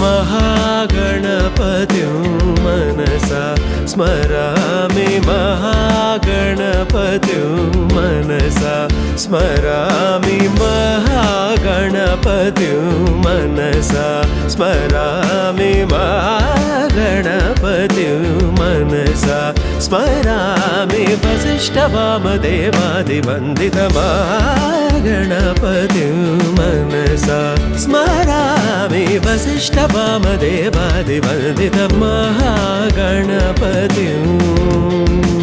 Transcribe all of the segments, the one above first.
महागणपतिं मनसा स्मरामि महागणपतिं मनसा स्मरामि महागणपतिं मनसा स्मरामि महागणपतिं मनसा स्मरामि वसिष्ठवामदेवादिवन्दितमहागणपतिं मनसा स्मरामि वसिष्ठवामदेवादिवन्दितमहागणपतिम्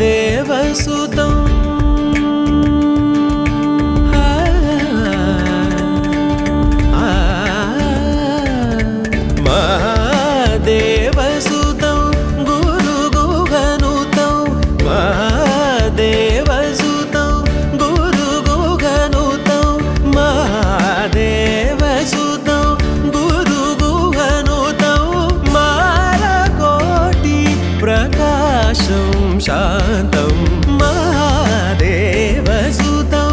देवसुतं महादेवसुतं गुरुगुहनुतं महादेवसुतं गुरुगुहनुतं महादेवसुतं गुरुगुहनुतं मालकोटि प्रकाशं शान्तं महादेवसुतं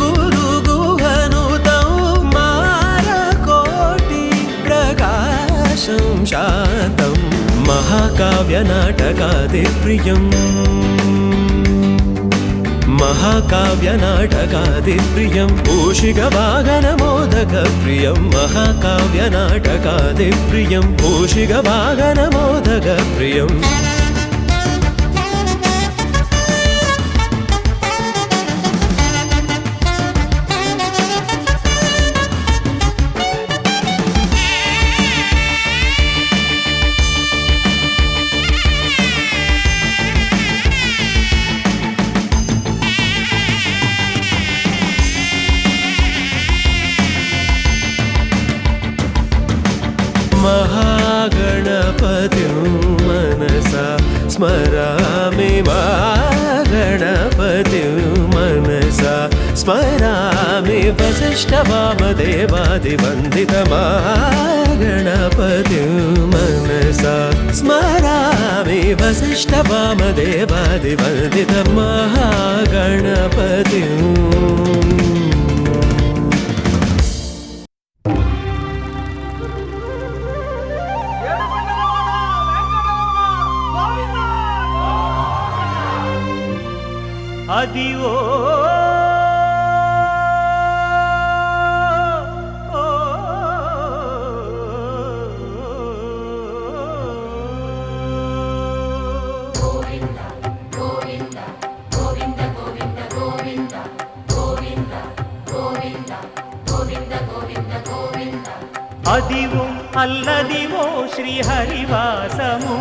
गुरुगुहनुतं मालकोटि प्रकाशं शान्तं महाकाव्यनाटकादिप्रियं महाकाव्यनाटकादिप्रियं पूषिकवाहनमोदकप्रियं महाकाव्यनाटकादिप्रियं पूषिकवाहनमोदकप्रियम् महागणपतिं मनसा स्मरामि महागणपतिं मनसा स्मरामि वसिष्ठवामदेवादिवन्दितमहागणपतिं मनसा स्मरामि वसिष्ठवामदेवादिवन्दितमहागणपतिम् అదివో అదివో అల్లదివో శ్రీహరివాసము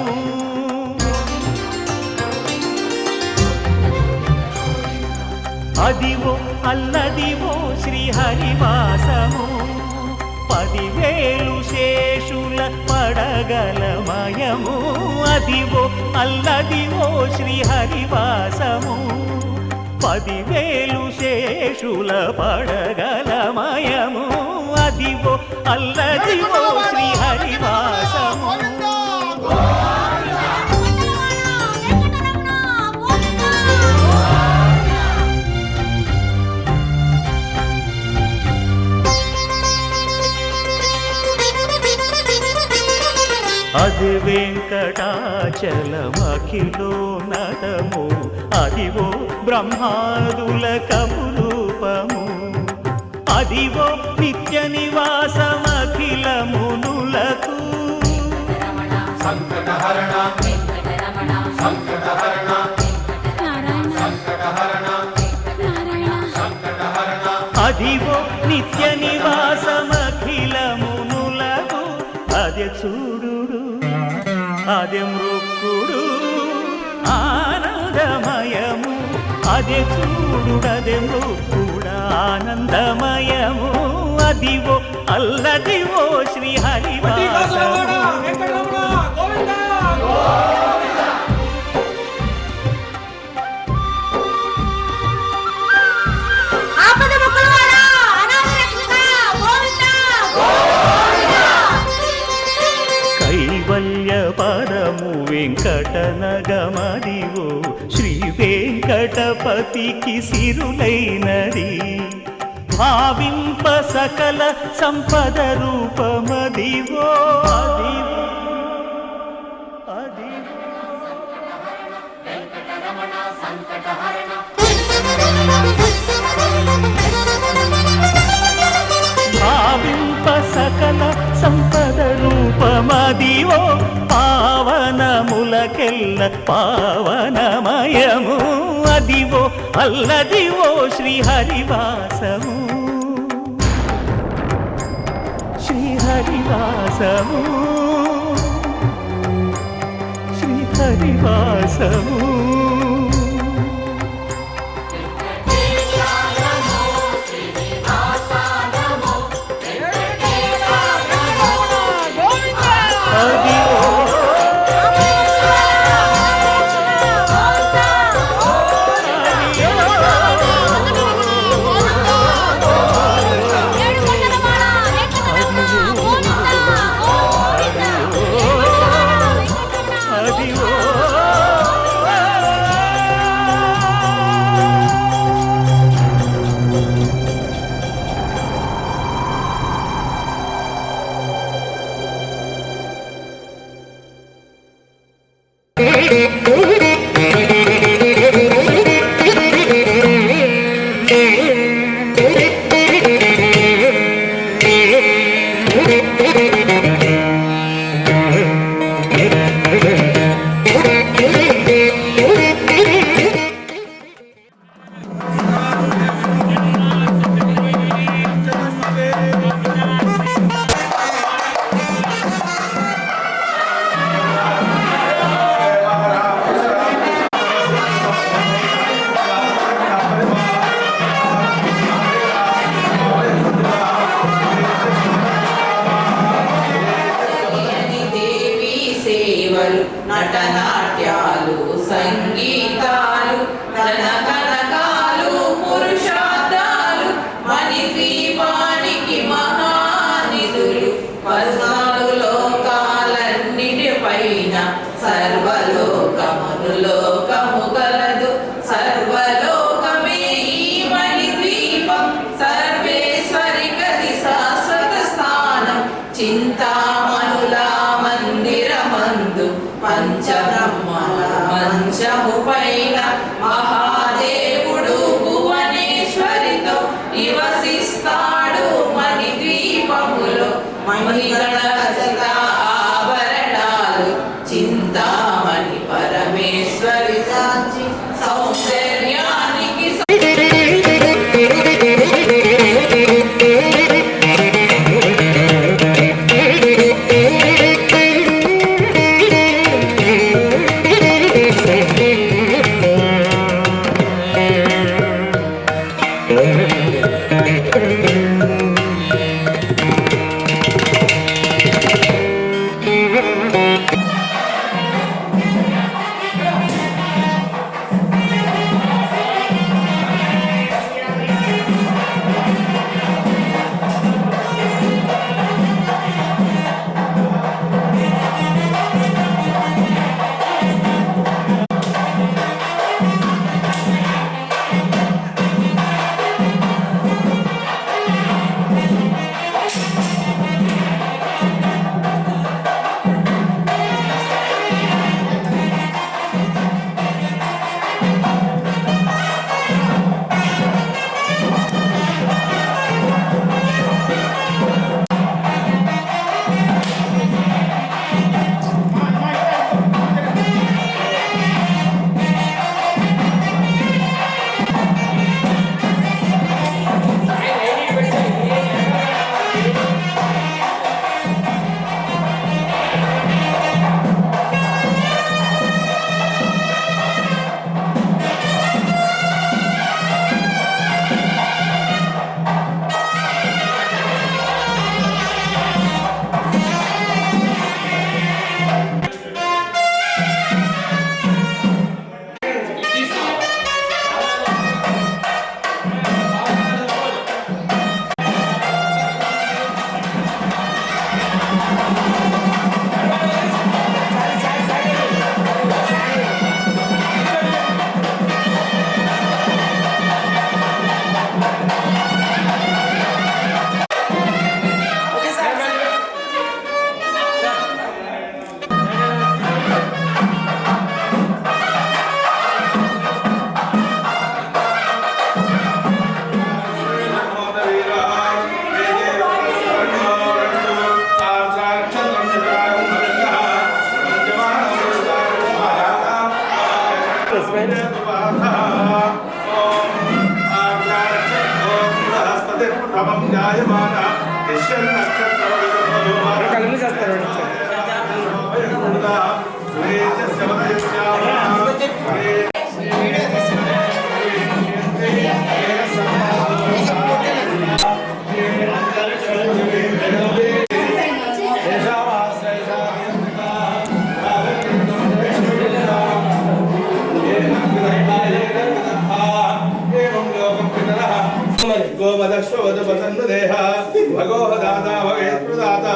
అదివో అల్లదివో శ్రీహరివాసము 10,000 శేషుల పడగలమయము అదివో అల్లదివో శ్రీహరివాసము 10,000 శేషుల పడగలమయము అదివో అల్లదివో శ్రీహరివాసము అది వెంకటాచలమఖిలో నటము అదివో బ్రహ్మాదుల కపురూపము అదివో నిత్య నివాసమఖిల మునులకు సంకటహరణ సంకటహరణ అదివో నిత్య నివాసమఖిల మునులకు అదే చూడు అదే మృక్కుడు ఆనందమయము అదే చూడు అదే మృక్కుడు ఆనందమయము అదివో అల్లదివో శ్రీహరివాసము కైవల్య పరము వెంకటనగమదివో శ్రీ వెంకటపతికి సిరులైనది భావింప సకల సంపద రూపమదివో అదివో అదివో భావింప సకల సంపద రూపమదివో పావనములకెల్ల పావనమయము అదివో అల్లదివో శ్రీహరివాసము శ్రీహరివాసము శ్రీహరివాసము నటనాట్యాలు సంగీతాలు కనకనకాలు పురుషార్థాలు మణిద్వీపానికి మహానిధులు 14 లోకాలన్నిటిపైన సర్వలోకమును లోకము కలదు సర్వలోకమే ఈ మణిద్వీపం సర్వేశ్వరి గది శాశ్వత స్థానం చింతామణుల మందిరమందు పంచబ్రహ్మల మంచము పైన మహాదేవుడు భువనేశ్వరితో నివసిస్తాడు మణిద్వీపములో మణిగణ రచిత ఆభరణాలు చింతామణి పరమేశ్వరి సాచి సౌందర్యానికి తమం జాయమాన యశ్యన్ కళ్ళు చేస్తారు गोमदश्ववधुपसन्देह भगोह दाता भगेत् प्रदाता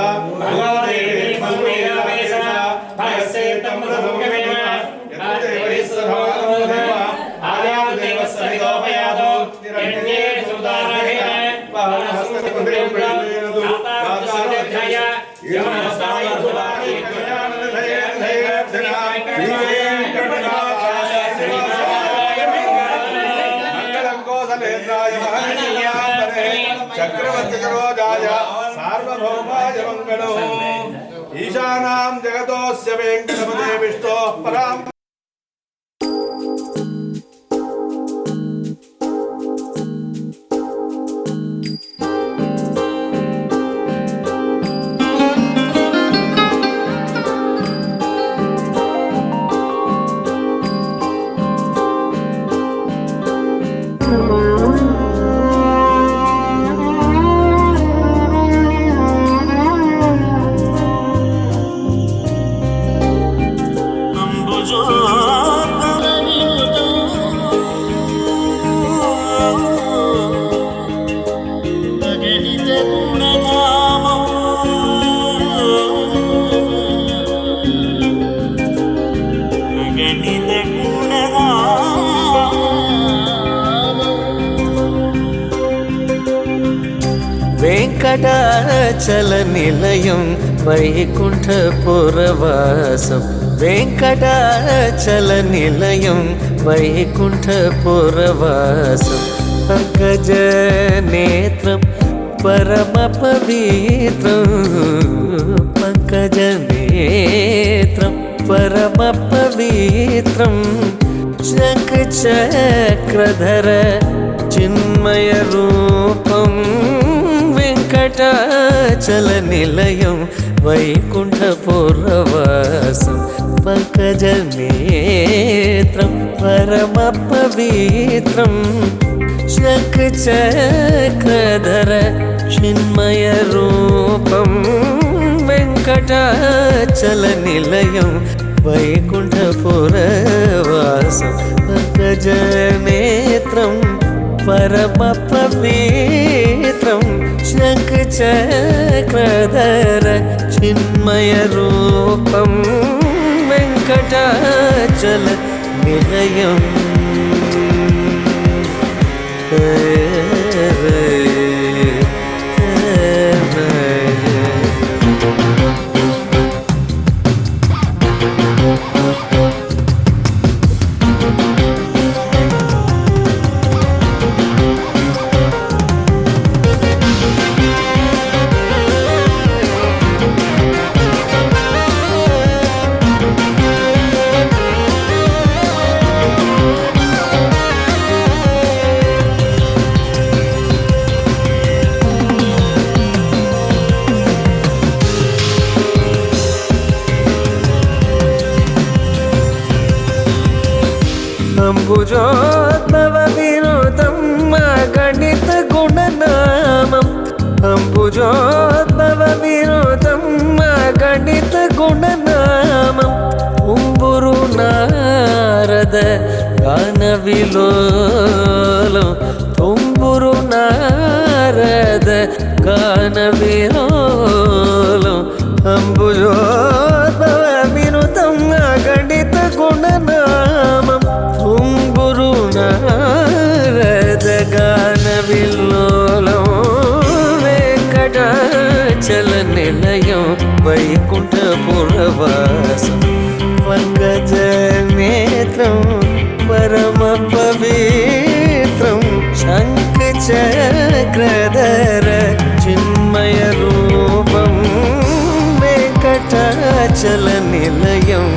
चक्रवर्ती सरोजाय सार्वभौमाय मंगलो ईशानां जगतोस्य वेंकटपते विष्णोः परां వెంకటాచల నిలయం వైకుంఠపురవాసం వెంకటాచల నిలయం వైకుంఠపురవాసం పంకజ నేత్రం పరమ పవిత్రం పంకజ నేత్రం పరమ పవిత్రం శంఖ చక్రధర చిన్మయ రూపం వెంకటాచల నిలయం వైకుంఠపురవాసం పంకజ నేత్రం పరమ పవిత్రం శంఖ చక్రధర చిన్మయ రూపం వెంకటాచల నిలయం వైకుంఠపురవాసం పంకజ నేత్రం పరమ పవిత్రం శంఖ చక్రధర చిన్మయ రూపం వెంకటాచల నిలయం అంబుజోద్భవ వినోదం గణిత గుణనామం అంబుజోద్భవ వినోదం గణిత గుణనామం ఉంబురు నారద గాన విలోలం తుంబురు నారద గాన విలోలం అంబుజోద్భవ వినోదం గణిత గుణనామం ఉంబురు నారద గాన విలోలం వెంకటాచల నిలయం వైకుంఠపురవాసం పంకజ నేత్రం పరమ పవిత్రం శంఖ చక్రధర చిన్మయ రూపం వెంకటాచల నిలయం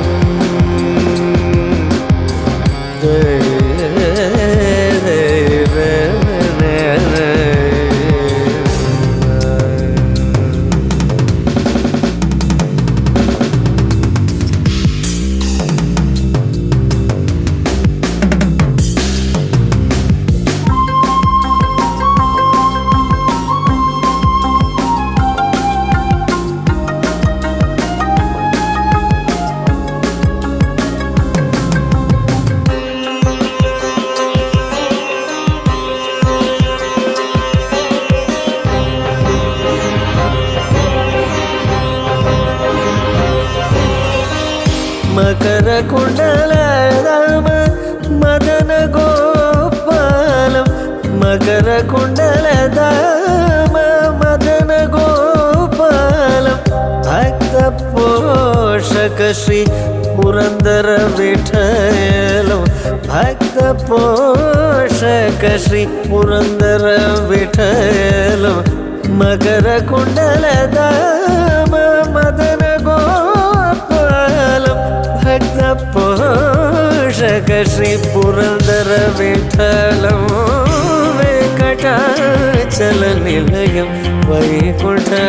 మకర కుండలధామ మదన గోపాలం మకర కుండలధామ మదన గోపాలం భక్త పోషక శ్రీ పురందర విఠలం భక్త పోషక శ్రీ పురందర విఠలం మకర కుండలధామ మదన గోపాలం భక్త పోషక శ్రీ పురందర విఠలం వెంకటాచల నిలయం వైకుంఠపురవాసం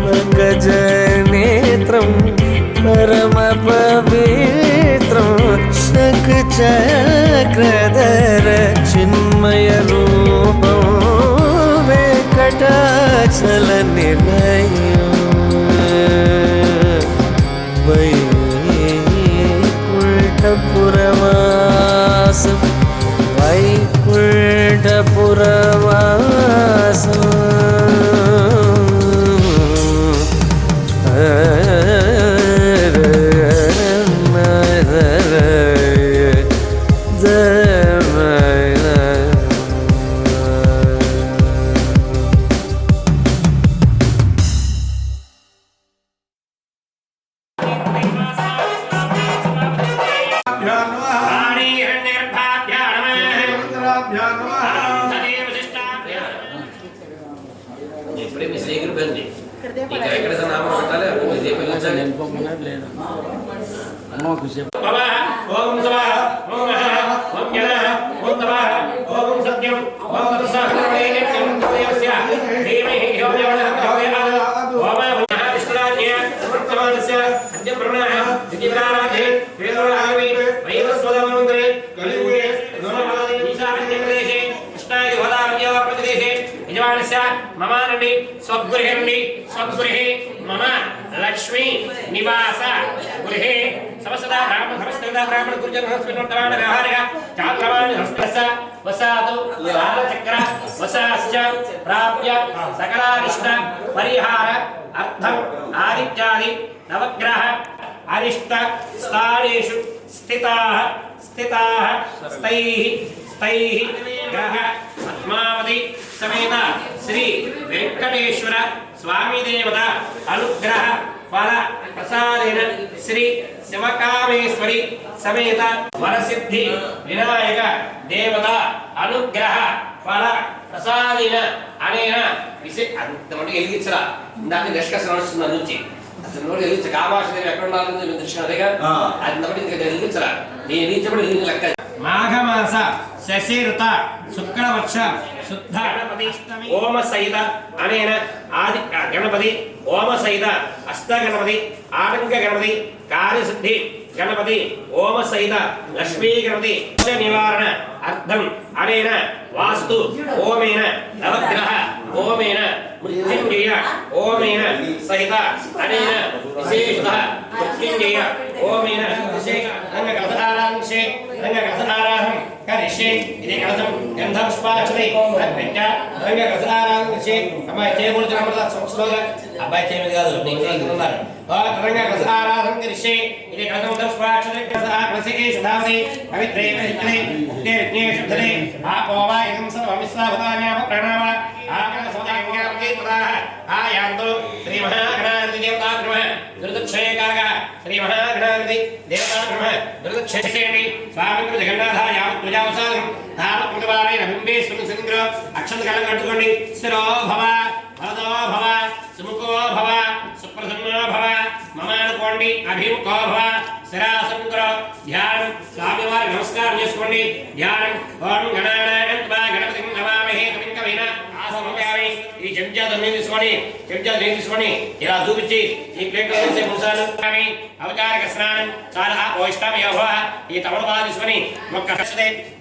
పంకజ నేత్రం పరమ పవిత్రం శంఖ చక్రధర చిన్మయ రూపం వెంకటాచల నిలయం వైకుంఠపురవాసం వైకుంఠపురవాసం ఇప్పుడే మీ స్నేహితులు బండి ఇక్కడ ఎక్కడ నామం పెట్టాలి ఇదే పిలిచాలి ఓం సవాహ ఓం మహా ఓం జనః ఓం తవాహ ఓం సత్యం ఓం తత్సహృదయ నిత్యం దేవస్య ధీమహి ధియో యో నః ప్రచోదయాత్ ఓం మహావిష్ణురాజ్ఞ సమర్థమానస్య అద్య బ్రహ్మణః దివ్యరాజే వేదోరాగమి వైవస్వదమంత్రే కలియుగే నమః ఈశాన్యప్రదేశే కృష్ణాది గోదావరి ప్రదేశే యజమానస్య మమానండి స్వగృహండి స్వగృహే మమ లక్ష్మీ నివాస గృహే సమస్తదా బ్రాహ్మణ సమస్తదా బ్రాహ్మణ గురుజన హస్పిటల్ వ్యవహారిక చాంద్రవాణి హస్తస వసాతు కాలచక్ర వసాశ్చ ప్రాప్య సకలారిష్ట పరిహార అర్థం ఆదిత్యాది నవగ్రహ అరిష్ట స్థానేషు స్థితాః స్థైః గ్రహ పద్మావతి సమేత శ్రీ వెంకటేశ్వర స్వామి దేవత అనుగ్రహ ఫల ప్రసాదేన శ్రీ శివకామేశ్వరి సమేత వరసిద్ధి వినాయక దేవత అనుగ్రహ ఫల ప్రసాదేన అనేన అంతమంది వెలిగించరా ఇందాక డిస్కషన్ నడుస్తుంది నుంచి అసలు నోటి వెలిగించ కామాక్షదేవి ఎక్కడ ఉండాలని దృష్టి అదేగా అంతమంది వెలిగించరా నేను వెలిగించబడి వెలిగించ లెక్క మాఘమాస శశిరుత శుక్లపక్ష శుద్ధ ఓమ సహిత అనేన ఆది గణపతి ఓమ సహిత అష్ట గణపతి ఆటంక గణపతి కార్యసిద్ధి గణపతి ఓమ సహిత లక్ష్మీ గణపతి నివారణ అర్థం అనేన వాస్తు ఓమేన నవగ్రహ ఓమేన మృత్యుంజయ ఓమేన సహిత అనేన విశేషత మృత్యుంజయ ఓమేన విశేష రంగ కలసారాంశే రంగ కలసారాహం కరిష్యే ఇది కలసం గంధపుష్పాక్షరి రత్న రంగ కలసారాంశే అమ్మాయి చేయకూడదు అమృత సంస్లోగ అబ్బాయి చేయమని కాదు నేను చేస్తున్నారు రంగ కలసారాహం కరిష్యే ఇది కలసం పుష్పాక్షరి కలసే శుధావతి పవిత్రే పవిత్రే ముక్తే విజ్ఞే శుద్ధరే ఆపోవా ఇదం సర్వం విశ్వాభూతాన్యామ ప్రణామ ఆకల సోదాంగాపతి ప్రదాః ఆయాంతో శ్రీ మహాగణాధిపతి దేవతాగ్రమ దుర్దక్షయకాగ శ్రీ మహాగణాధిపతి దేవతాగ్రమ దుర్దక్షయేటి స్వామి జగన్నాథాయ పూజావసానం ధామకృతవారేణ బింబేశ్వర సింద్ర అక్షత కళ కట్టుకోండి స్థిరో భవ వరదో భవ సుముఖో భవ సుప్రసన్నో భవ మమానుకోండి అభిముఖో భవ శిరాసంగ్ర ధ్యానం స్వామివారి నమస్కారం చేసుకోండి ధ్యానం ఓం గణానాయ గణపతిం నమామహే కవిం కవీన ఆసమయామి ఈ చెంచాతో నీళ్ళు తీసుకొని ఇలా చూపించి ఈ ప్లేట్లో వేసే పురుషాలు అవతారిక స్నానం చాలా ఓష్టామ యోభ ఈ తమలబా తీసుకొని మొక్క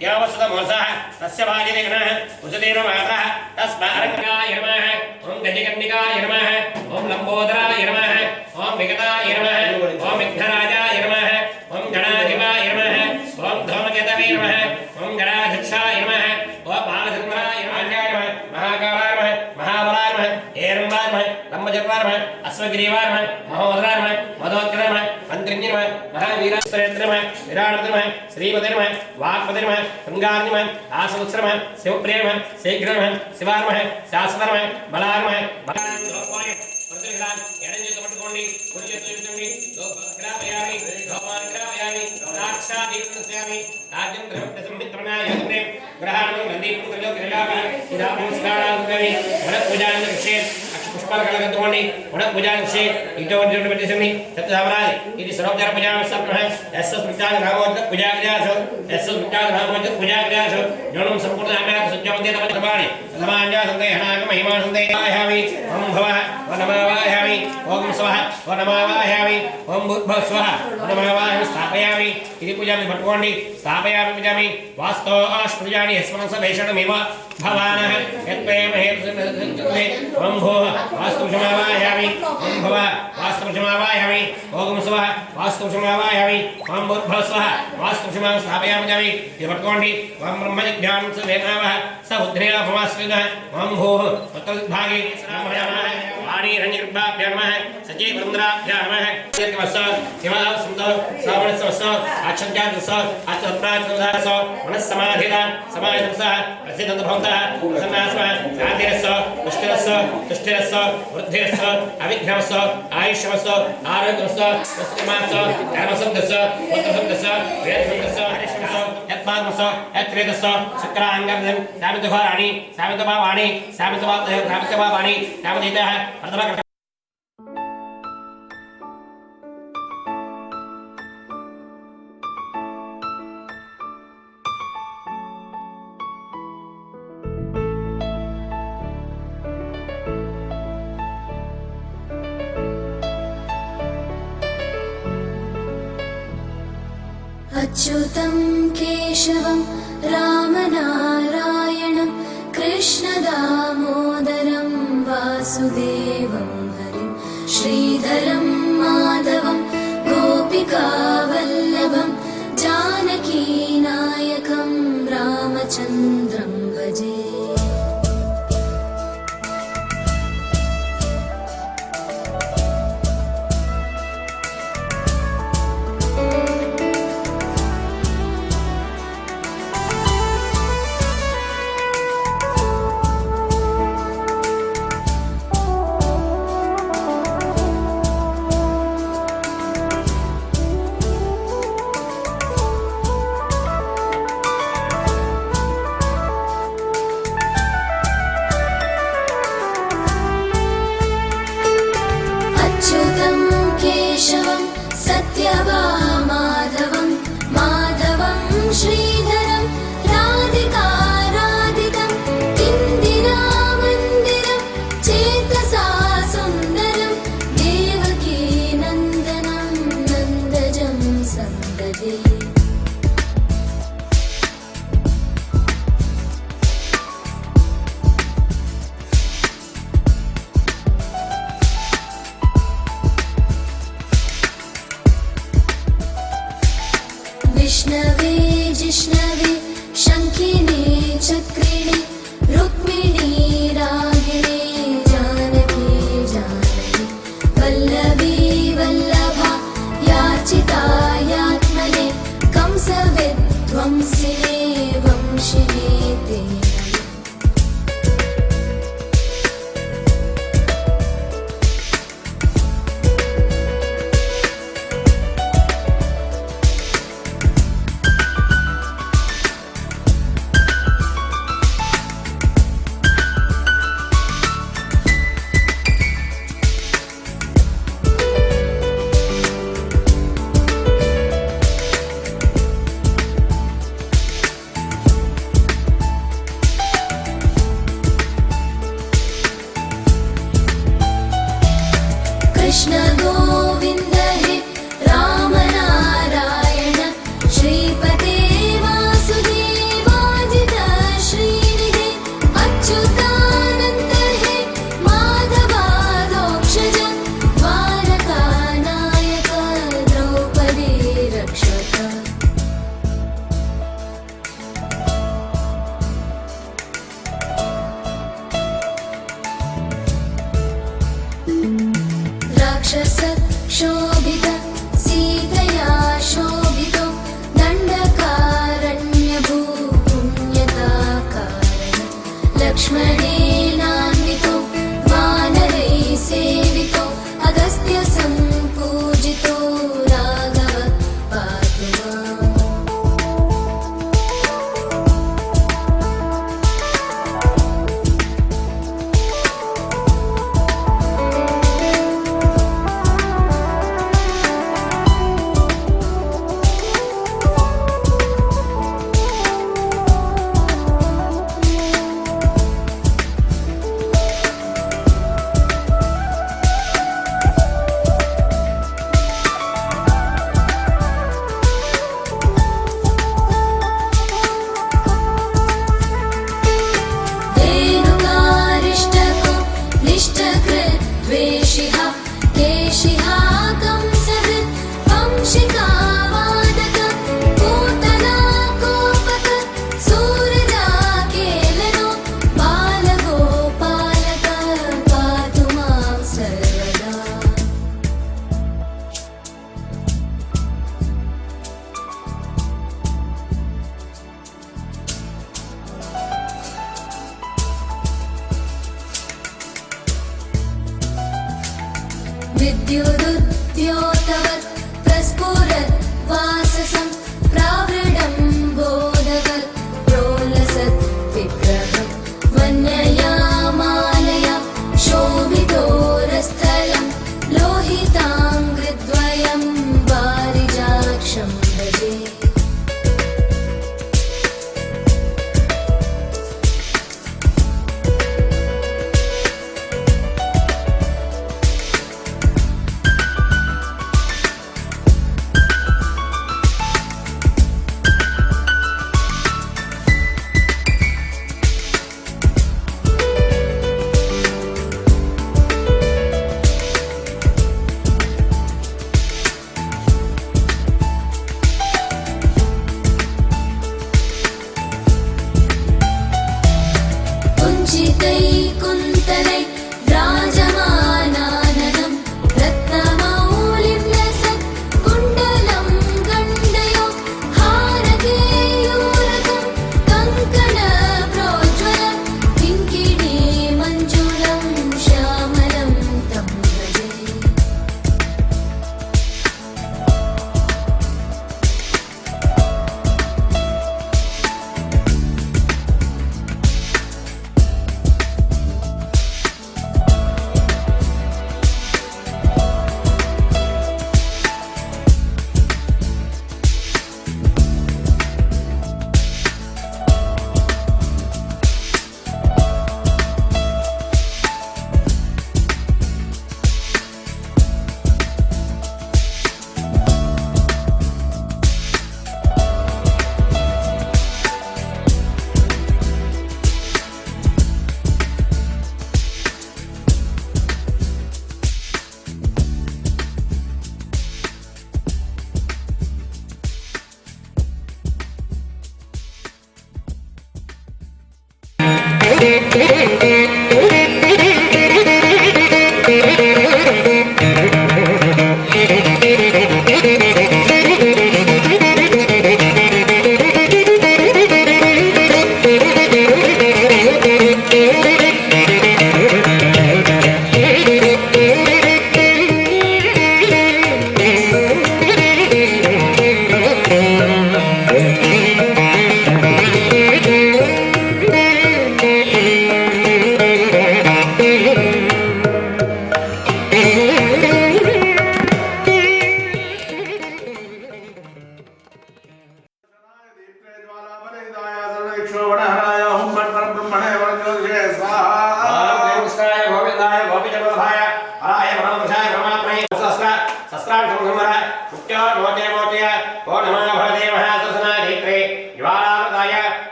దేవవసత మోస తస్య బాధ్యతే గణః ఉచదేవ మాతః తస్మారంగాయ నమః ఓం గజకర్ణికాయ నమః ఓం లంబోదరాయ నమః ఓం విగతాయ నమః ఓం విఘ్నరాజాయ నమః ఓం గణాధిపాయ నమః ఓం ధూమకేతవే నమః ఓం గణాధ్యక్షాయ నమః ఓం బాలచంద్రాయ నమః మహాకాలాయ నమః మహాబలాయ నమః ఏరంబాయ నమః లంబజపాయ నమః అశ్వగ్రీవాయ నమః మహోదరాయ నమః మధోత్కరాయ నమః శ్రీకాంతిమः శ్రీపతిర్మः వాక్పతిర్మः శృంగారిమः ఆసవత్సరమः శివప్రియమः శీఘ్రమः శివార్మः శాశ్వతమः బలార్మः బలార్మः ప్రతిగ్రామ్ ఎడంచేత పట్టుకోండి కుడి చేతితో ఇవ్వండి గ్రామయామి గ్రామయామి సాక్షాదీకృత్యామి రాజ్యం గ్రహప్రసంహితమనాయతే గ్రహాణం నందీపం త్రిలోక్యలాభ ఇదా నమస్కారాలు వనపూజాన విషయ పుష్పాలు కలగట్టుకోండి వనపూజాన విషయ ఇటో వంటి పెట్టేసింది సప్తధామరాది ఇది సర్వోపచార పూజాన సప్తమః ఎస్ఎస్ మిత్యాగ రామోదక పూజాగ్రాసో ఎస్ఎస్ మిత్యాగ రామోదక పూజాగ్రాసో యోనం సంపూర్ణ ఆమ్యాక సత్యవంతే తమతమాని తమాన్యా సందేహనాక మహిమా సందేహాయామి ఓం భవః వనమావాయామి ఓం స్వః వనమావాయామి ఓం భూర్భువః స్వః వనమావాయామి స్థాపయామి ఇది పూజామి పట్టుకోండి స్థాపయామి పూజామి వాస్తో ఆష్పూజాని యస్మన్ సభేషణమేవ భవానః యత్పేమహే ఓం భూః వాస్తుషమావాయామి ఓం భవః వాస్తుషమావాయామి ఓం స్వః వాస్తుషమావాయామి ఓం భూర్భువః స్వః వాస్తుషమా స్థాపయామి ఇది పట్టుకోండి ఓం బ్రహ్మజ్ఞానం సవేనావః స ఉద్రేణ భవాస్వినః ఓం భూః తత్విద్భాగే నమః వాణీ రంజర్భాభ్యో నమః సచే వృంద్రాభ్యో నమః దీర్ఘవస్స శివదావ సుందర శ్రావణస్వస్స అక్షంత్యాదస్స అత్తప్రాచోదాస మనస్సమాధిత సమాహితస్స ప్రసిద్ధంత భవంతః ప్రసన్నాస్మ శాంతిరస్స తుష్టిరస్స వృద్ధిరస్స అవిఘ్నమస్స ఆయుష్యమస్స ఆరోగ్యమస్స స్వస్తిమాస్స కర్మసంతస్స పుత్రసంతస్స వేదసంతస్స హరిష్మస్స యత్మాత్మస్స యత్రేతస్స శుక్రాంగర్ధం శామితభారాణి శామితభావాణి శామితభావాణి శామితీతః ప్రథమ अच्युतं केशवं रामनारायणं कृष्णदामोदरं वासुदेवं हरिं श्रीधरं माधवं गोपिकावल्लभं जानकीनायकं रामचन्द्रं भजे। विष्णवे जिष्णवे शङ्खिने चक्रिणे रुक्मिणी रागिणे जानकी जानकी वल्लभी वल्लभा याचिता यात्मने कंसविध्वंसिने वंशिने ते कृष्ण गोविंद हे राम नारायण श्रीपते वासुदेवाजित श्रीनिधे अच्युतानंद हे माधवादोक्षज द्वारका नायक द्रौपदी रक्षक राक्षस लक्ष्मणेनान्वितो वानरैः सेवितो अगस्त्य सम्पूजितो राघव पातु माम्। धेनुकारिष्टको निष्ठकृत् द्वेषिः केशिहा कंसकृत् वंशिकावादक पूतना कोपक सूरजाकेलनो बालगोपालक पातु मां सर्वदा। विद्युदुद्योतवत् प्रस्फुरत् वाससं प्रावृढं बोधवत् प्रोलसत् विग्रहं वन्ययामालया शोभितोरस्थलं लोहिताङ्घ्रिद्वयं वारिजाक्षं भजे। कुञ्चितै कुन्तलै राजमानाननं रत्नमौलिं लसत् कुण्डलं गण्डयो हारकेयूरकं कङ्कणप्रोज्ज्वलं किङ्किणी मञ्जुलं श्यामलं तं भजे।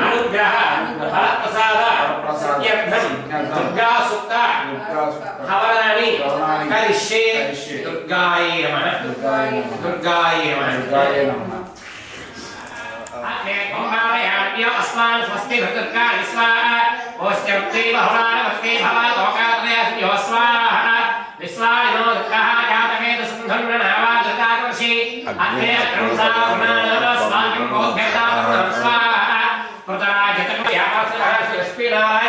अनुग्रह फलप्रसाद दुर्गा सुक्त हवनानि करिष्ये दुर्गायै नमः दुर्गायै नमः अस्मान् स्वस्ति दुर्गा स्वाहा ओष्ठ्यक्ति बहुलान भक्ति भव लोकात्रयस्य स्वाहा विश्वानिनो दुर्गः जातवेद सिन्धुर्ननावा दुर्गाकृषि अग्ने क्रमसावनाना स्वागं बोधेतां स्वाहा कृतराजतं व्यापासनः शिरस्पिनाय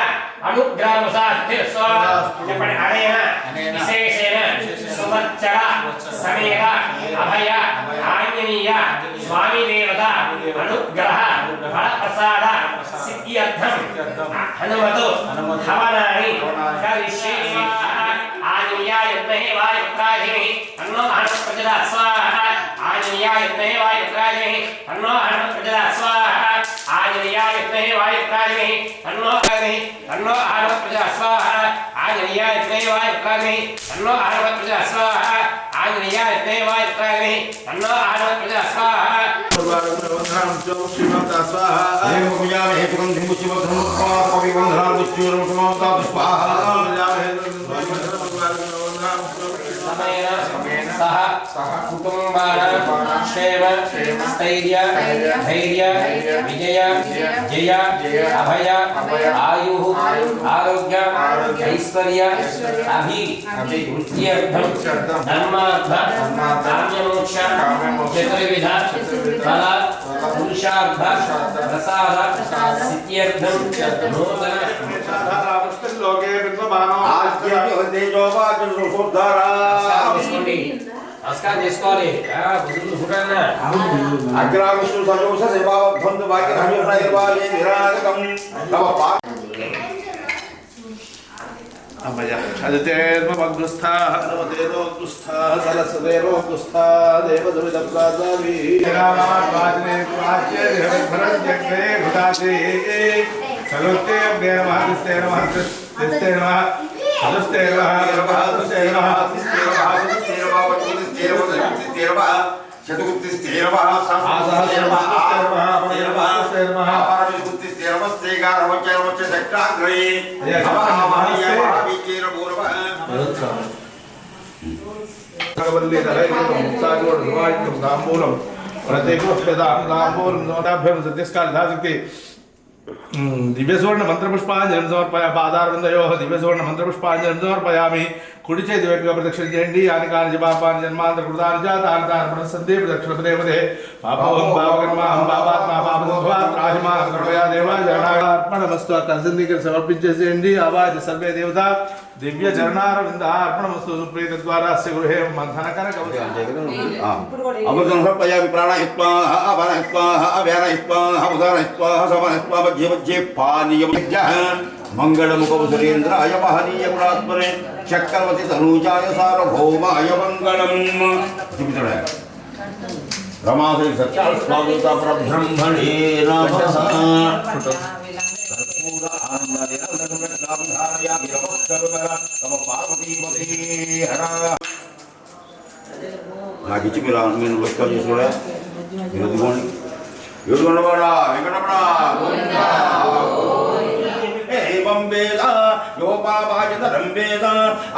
अनुग्रहमुसास्तिर्स्वा जपण अनेन विशेषेण सुवत्सरा समेत अभय आञ्जनेय स्वामी देवता अनुग्रह फलप्रसाद सिद्ध्यर्थं हनुमतो हवनानि करिष्ये आञ्जनेयाय विद्महे वायुपुत्राय तन्नो हनुमत् प्रचोदयात् स्वाहा आञ्जनेयाय विद्महे वायुपुत्राय तन्नो हनुमत् प्रचोदयात् स्वाहा आञ्जनेयाय विद्महे वायुपुत्राय तन्नो हनुमत् प्रचोदयात् स्वाहा आञ्जनेयाय विद्महे वायुपुत्राय तन्नो हनुमत् प्रचोदयात् स्वाहा आञ्जनेयाय विद्महे वायुपुत्राय तन्नो हनुमत् प्रचोदयात् स्वाहा सह कुटुंबानां क्षेम स्थैर्य धैर्य विजय जय अभय आयुः आरोग्य ऐश्वर्य अभिवृद्ध्यर्थं धर्मार्थ काम्यमोक्ष चतुर्विध फल पुरुषार्थ प्रसाद सिद्ध्यर्थं नूतन అగ్రావిష్ణు సజోష సేవావద్ధంతు భాగ్యరాజే విరాజకం తవ అదితేర్మగ్రస్థాః నవదేరోగ్రస్థాః సరస్వదేరోగ్రస్థాః దేవదురితప్రాదావి రామావాజనే ప్రాచ్యే దేవభరజ్ఞే భుతాసి సగోతే దేవహస్తే నమః తిస్తే నమః అదస్తే నమః ప్రభాతస్తే నమః తిస్తే నమః చతుగుప్తిస్తేరవః సహస్రస్తేరవః ఆపరమిస్తేరవః ఆపరమిస్తేరవః దక్షాగ్రే తాంబూలం ప్రత్యేకం నోటాభ్యం సత్యస్కార దాశక్తి दिव्यसुवर्ण मंत्रपुष्पांजलिं समर्पयामि पादारविन्दयोः दिव्यसुवर्ण मंत्रपुष्पांजलिं समर्पयामि कुడి చేతి వైపుగా ప్రదక్షిణ చేయండి యాని కాని జపాపాని జన్మాంతర కృతాని జాతాని తాని ప్రసందే ప్రదక్షిణ పదే పాపం పాపకర్మం పాపాత్మ పాపసంభవా త్రాహిమా కృపయా దేవా జనార్పణమస్తు అర్పణ సమర్పించేసేయండి అవాజ సర్వే దేవత దివ్య చరణారవింద అర్పణమస్తు సుప్రీత ద్వారా గృహే మంథనకర అమృతం సమర్పయామి ప్రాణాయిత్వా అపానయిత్వా వ్యానయిత్వా ఉదానయిత్వా సమానయిత్వా మధ్య మధ్య పానీయం మంగళముఖసురేంద్రాయ మహనీయ గుణాత్మనే చక్రవర్తి తనూజాయ సార్వభౌమాయ మంగళం రమాశ్రీ సత్యాస్వాగత పరబ్రహ్మణే నమః నాకు ఇచ్చి మీరు నేను నమస్కారం చేసుకోడా మీరు ఎదుగుకోండి ఎదుగుండవాడా వెంకటమడా ఏం వేద యోపాపాయతనం వేద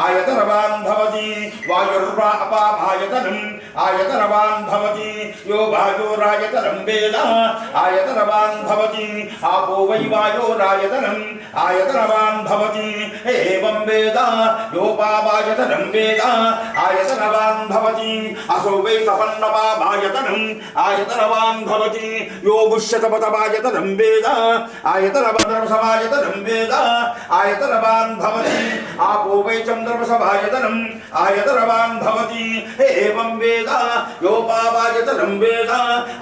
ఆయతనవాన్ భవతి వాయుర్వా అపాపాయతనం ఆయతనవాన్ భవతి యో వాయోరాయతనం వేద ఆయతనవాన్ భవతి ఆపో వై వాయోరాయతనం ఆయతనవాన్ భవతి ఏం వేద యోపాపాయతనం వేద ఆయతనవాన్ భవతి అసో వై తపన్నపాయతనం ఆయతనవాన్ భవతి యో గుష్యతపతపాయతనం వేద ఆయతనవదనం సమాయతనం వేద ఆయతనవాన్ భవతి ఆపో వై చంద్రమసభాయతనం ఆయతనవాన్ భవతి ఏవం వేద యోపావాయతనం వేద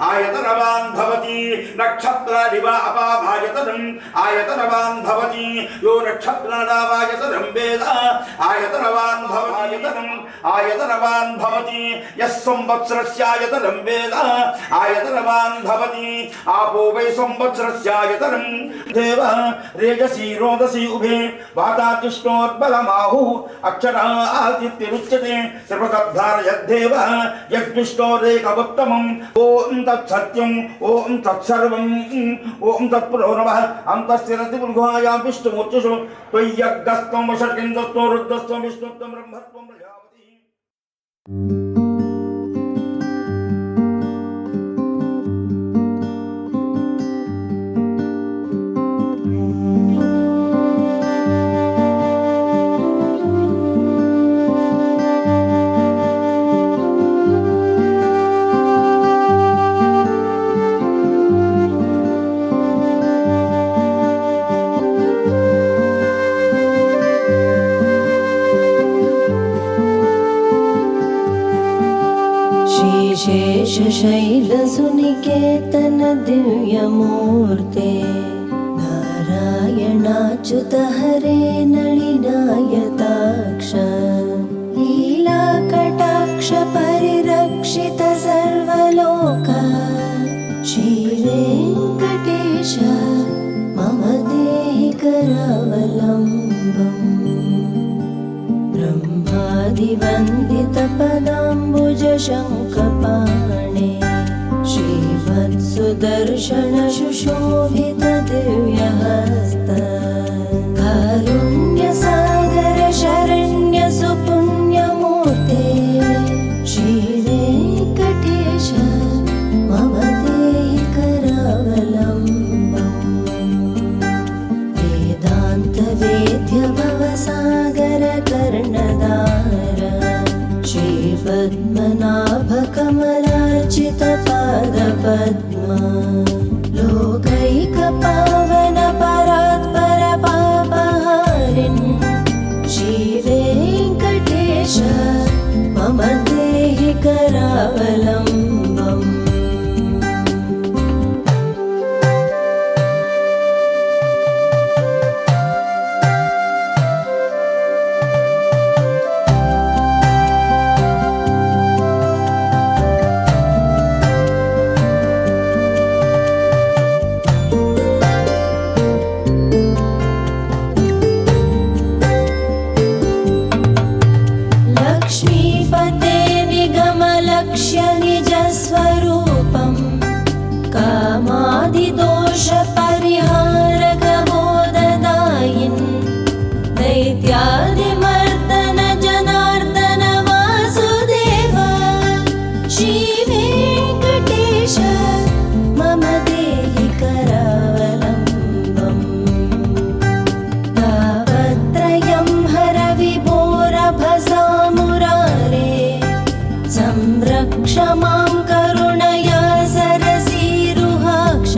ఆయతనవాన్ భవతి నక్షత్రాదివ అపావాయతనం ఆయతనవాన్ భవతి యో నక్షత్రాదావాయతనం వేద ఆయతనవాన్ భవతాయతనం ఆయతనవాన్ భవతి యస్ సంవత్సరస్యాయతనం వేద ఆయతనవాన్ భవతి ఆపో వై సంవత్సరస్యాయతనం దేవ రేజసి రోదసి ఉభే వాతాతిష్ఠోర్బలమాహు అక్షరాతిథ్యరుచ్యతే సర్వతద్ధారయద్దేవ యజ్ఞిష్టోరేకముత్తమం ఓం తత్సత్యం ఓం తత్సర్వం ఓం తత్పురో నమః అంతఃస్థిరతి పురుషాయాం విష్ణుమూర్తిషు త్వయ్యగ్గస్త్వం వషట్కిందస్త్వం రుద్రస్త్వం విష్ణుత్వం బ్రహ్మత్వం ప్రజాపతి. शेषशैलसुनिकेतन दिव्यमूर्ते नारायणाच्युत हरे नलिनायताक्ष लीलाकटाक्ष परिरक्षित सर्वलोक श्रीवेङ्कटेश मम देहि करावलम्बम् ब्रह्मादिवन्दितपदाम्बुज शङ्खपाणे श्रीवत्सुदर्शन सुशोभित दिव्यहस्त कारुण्यसागर शरण्य सुपुण्यमूर्ते श्रीवेङ्कटेश मम देहि करावलम्बम् वेदान्तवेद्य भवसागर कर्णधार श्रीपद्मनाभकमलार्चित पादपद्मा लोकैकपावन परात्पर पापहारिन् श्रीवेङ्कटेश मम देहि करावलम्बम् लक्ष्मीपते निगमलक्ष्य निजस्वरूपं कामादिदोषपरिहारकबोधदायिन् दैत्यादिमर्दन जनार्दन वासुदेव श्रीवेङ्कटेश मम देहि करावलम्बम् तापत्रयं हर विभोरभसामुरारे संरक्ष मां करुणया सरसीरुहाक्ष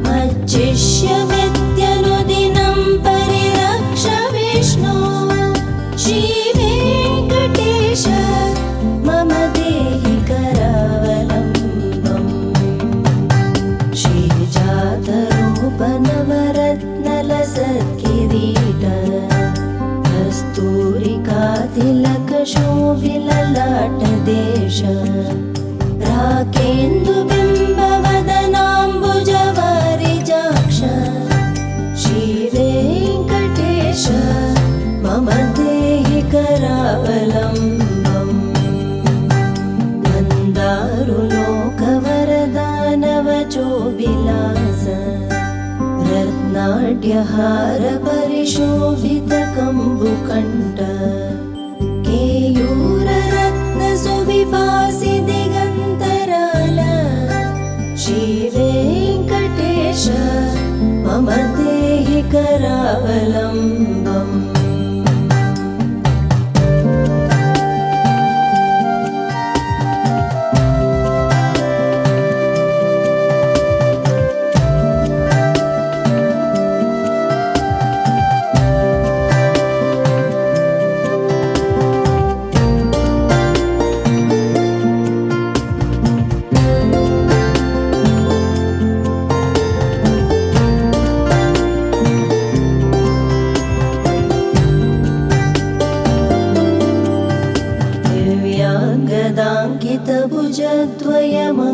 मच्चिष्यमित्यनुदिनं परिरक्ष विष्णु श्रीवेङ्कटेश मम देहि करावलम्बम् श्रीजातरूपनवरत्नलसत्किरीट कस्तूरिकातिलकशोभिललाटदेश राकेन्दुबिम्बवदनाम्बुजवारिजाक्ष श्रीवेङ्कटेश मम देहि करावलम्बम् मन्दारुलोकवरदानवचोभिलास रत्नाढ्यहार परिशोभित कम्बुकण्ठ केयूररत्नसुविभासि दिगन्तराल श्रीवेङ्कटेश मम देहि करावलम्बम्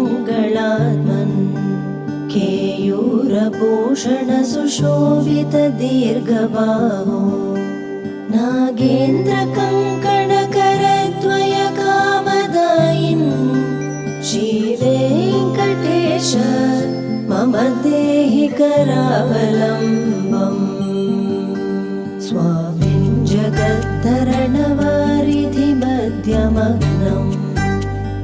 दिव्याङ्गदाङ्कितभुजद्वयमङ्गलात्मन् केयूरभूषण सुशोभित दीर्घबाहो नागेन्द्रकङ्कणकरद्वय कामदायिन् श्रीवेङ्कटेश मम देहि करावलम्बम् स्वामिन् जगद्धरणवारिधिमध्यमग्नम्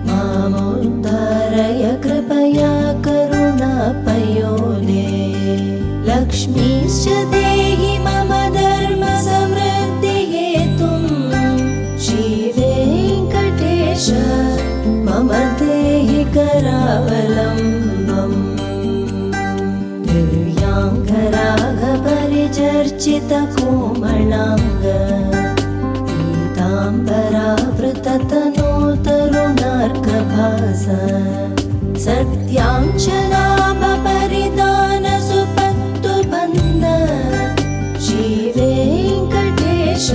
मामुद्धारय कृपया करुणापयोने लक्ष्मीश्च देहि मम धर्म समृद्धिहेतुं श्रीवेङ्कटेश मम देहि करावलम्बम् दिव्याङ्गरागपरिचर्चित कोमलाङ्ग पीताम्बरावृततनो तरुणार्कभासा सत्यां च नाम परिधान सुपत्तु बन्ध श्रीवेङ्कटेश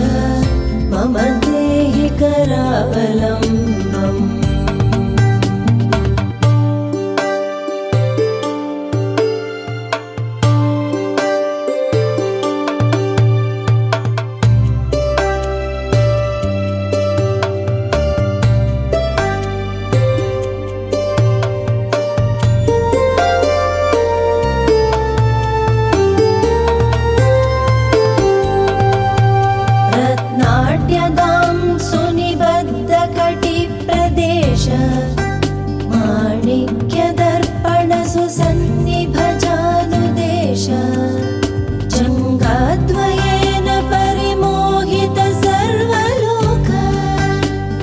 मम देहि करावलम्बम् माणिक्यदर्पण सुसन्निभजानुदेश जङ्गाद्वयेन परिमोहित सर्वलोक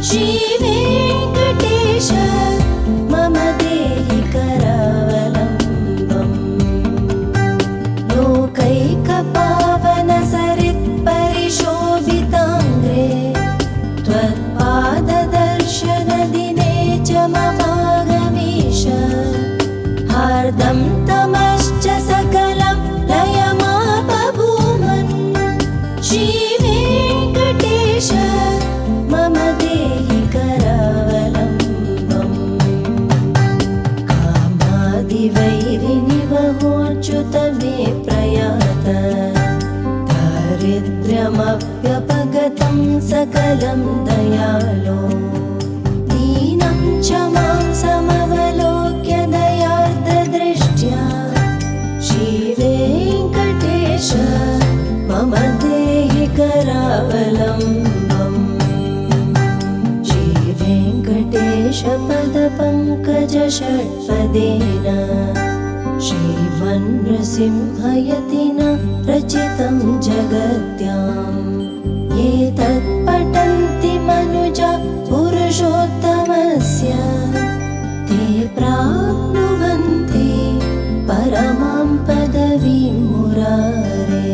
श्रीवेङ्कटेश मम देहि करावलम्बम् लोकैकपावन सरित्परिशोभिताङ्ग्रे त्वत्पाददर्शनदिने च ममागमीश हार्दं तमश्च सकलं लयमापभूमन् श्रीवेङ्कटेश मम देहि करावलम्बम् कामादिवैरिनिवहोच्युत मे प्रयात दारिद्र्यमप्यपगतं सकलं दयालो दीनं च मां समवलोक्य दयार्द्रदृष्ट्या श्रीवेङ्कटेश मम देहि करावलम्बम् श्रीवेङ्कटेश पदपङ्कजषट्पदेन श्रीमन्नृसिंहयतिना रचितं जगत्याम् एतत् पठन्ति मनुजा पुरुषोत्तमस्य ते प्राप्नुवन्ति परमां पदवीं मुरारे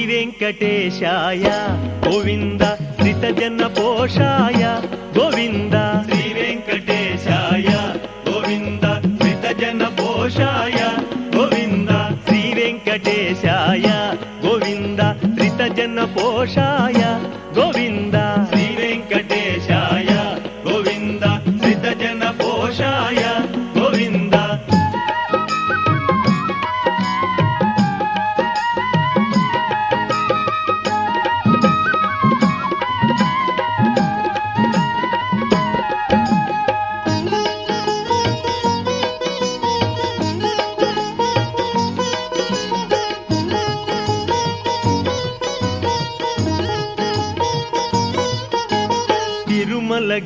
వెంకటేశాయ గోవింద శ్రితజన పోషాయ గోవింద శ్రీ వెంకటేశాయ గోవింద శ్రితజన పోషాయ గోవింద శ్రీ వెంకటేశాయ గోవింద శ్రితజన పోషాయ గోవింద శ్రీ వెంకటేశాయ గోవింద శ్రితజన పోషాయ గోవింద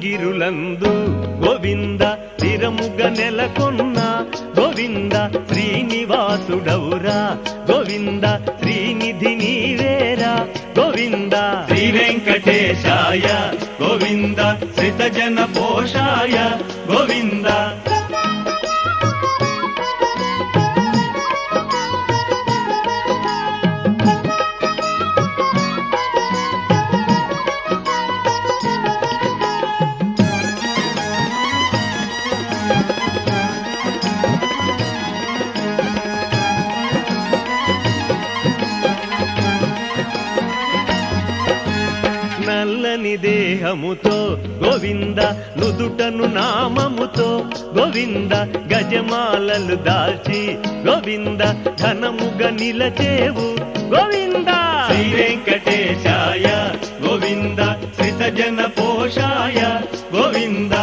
గిరులందు గోవింద తిరముగ నెలకొన్న గోవింద శ్రీనివాసుడౌరా గోవింద శ్రీనిధి నీవేరా గోవింద శ్రీ వెంకటేశాయ గోవింద శ్రితజన పోషాయ గోవింద నల్లని దేహముతో గోవింద నుదుటను నామముతో గోవింద గజమాలలు దాల్చి గోవింద ఘనముగ నిలచేవు గోవింద శ్రీ వెంకటేశాయ గోవింద శ్రితజన పోషాయ గోవింద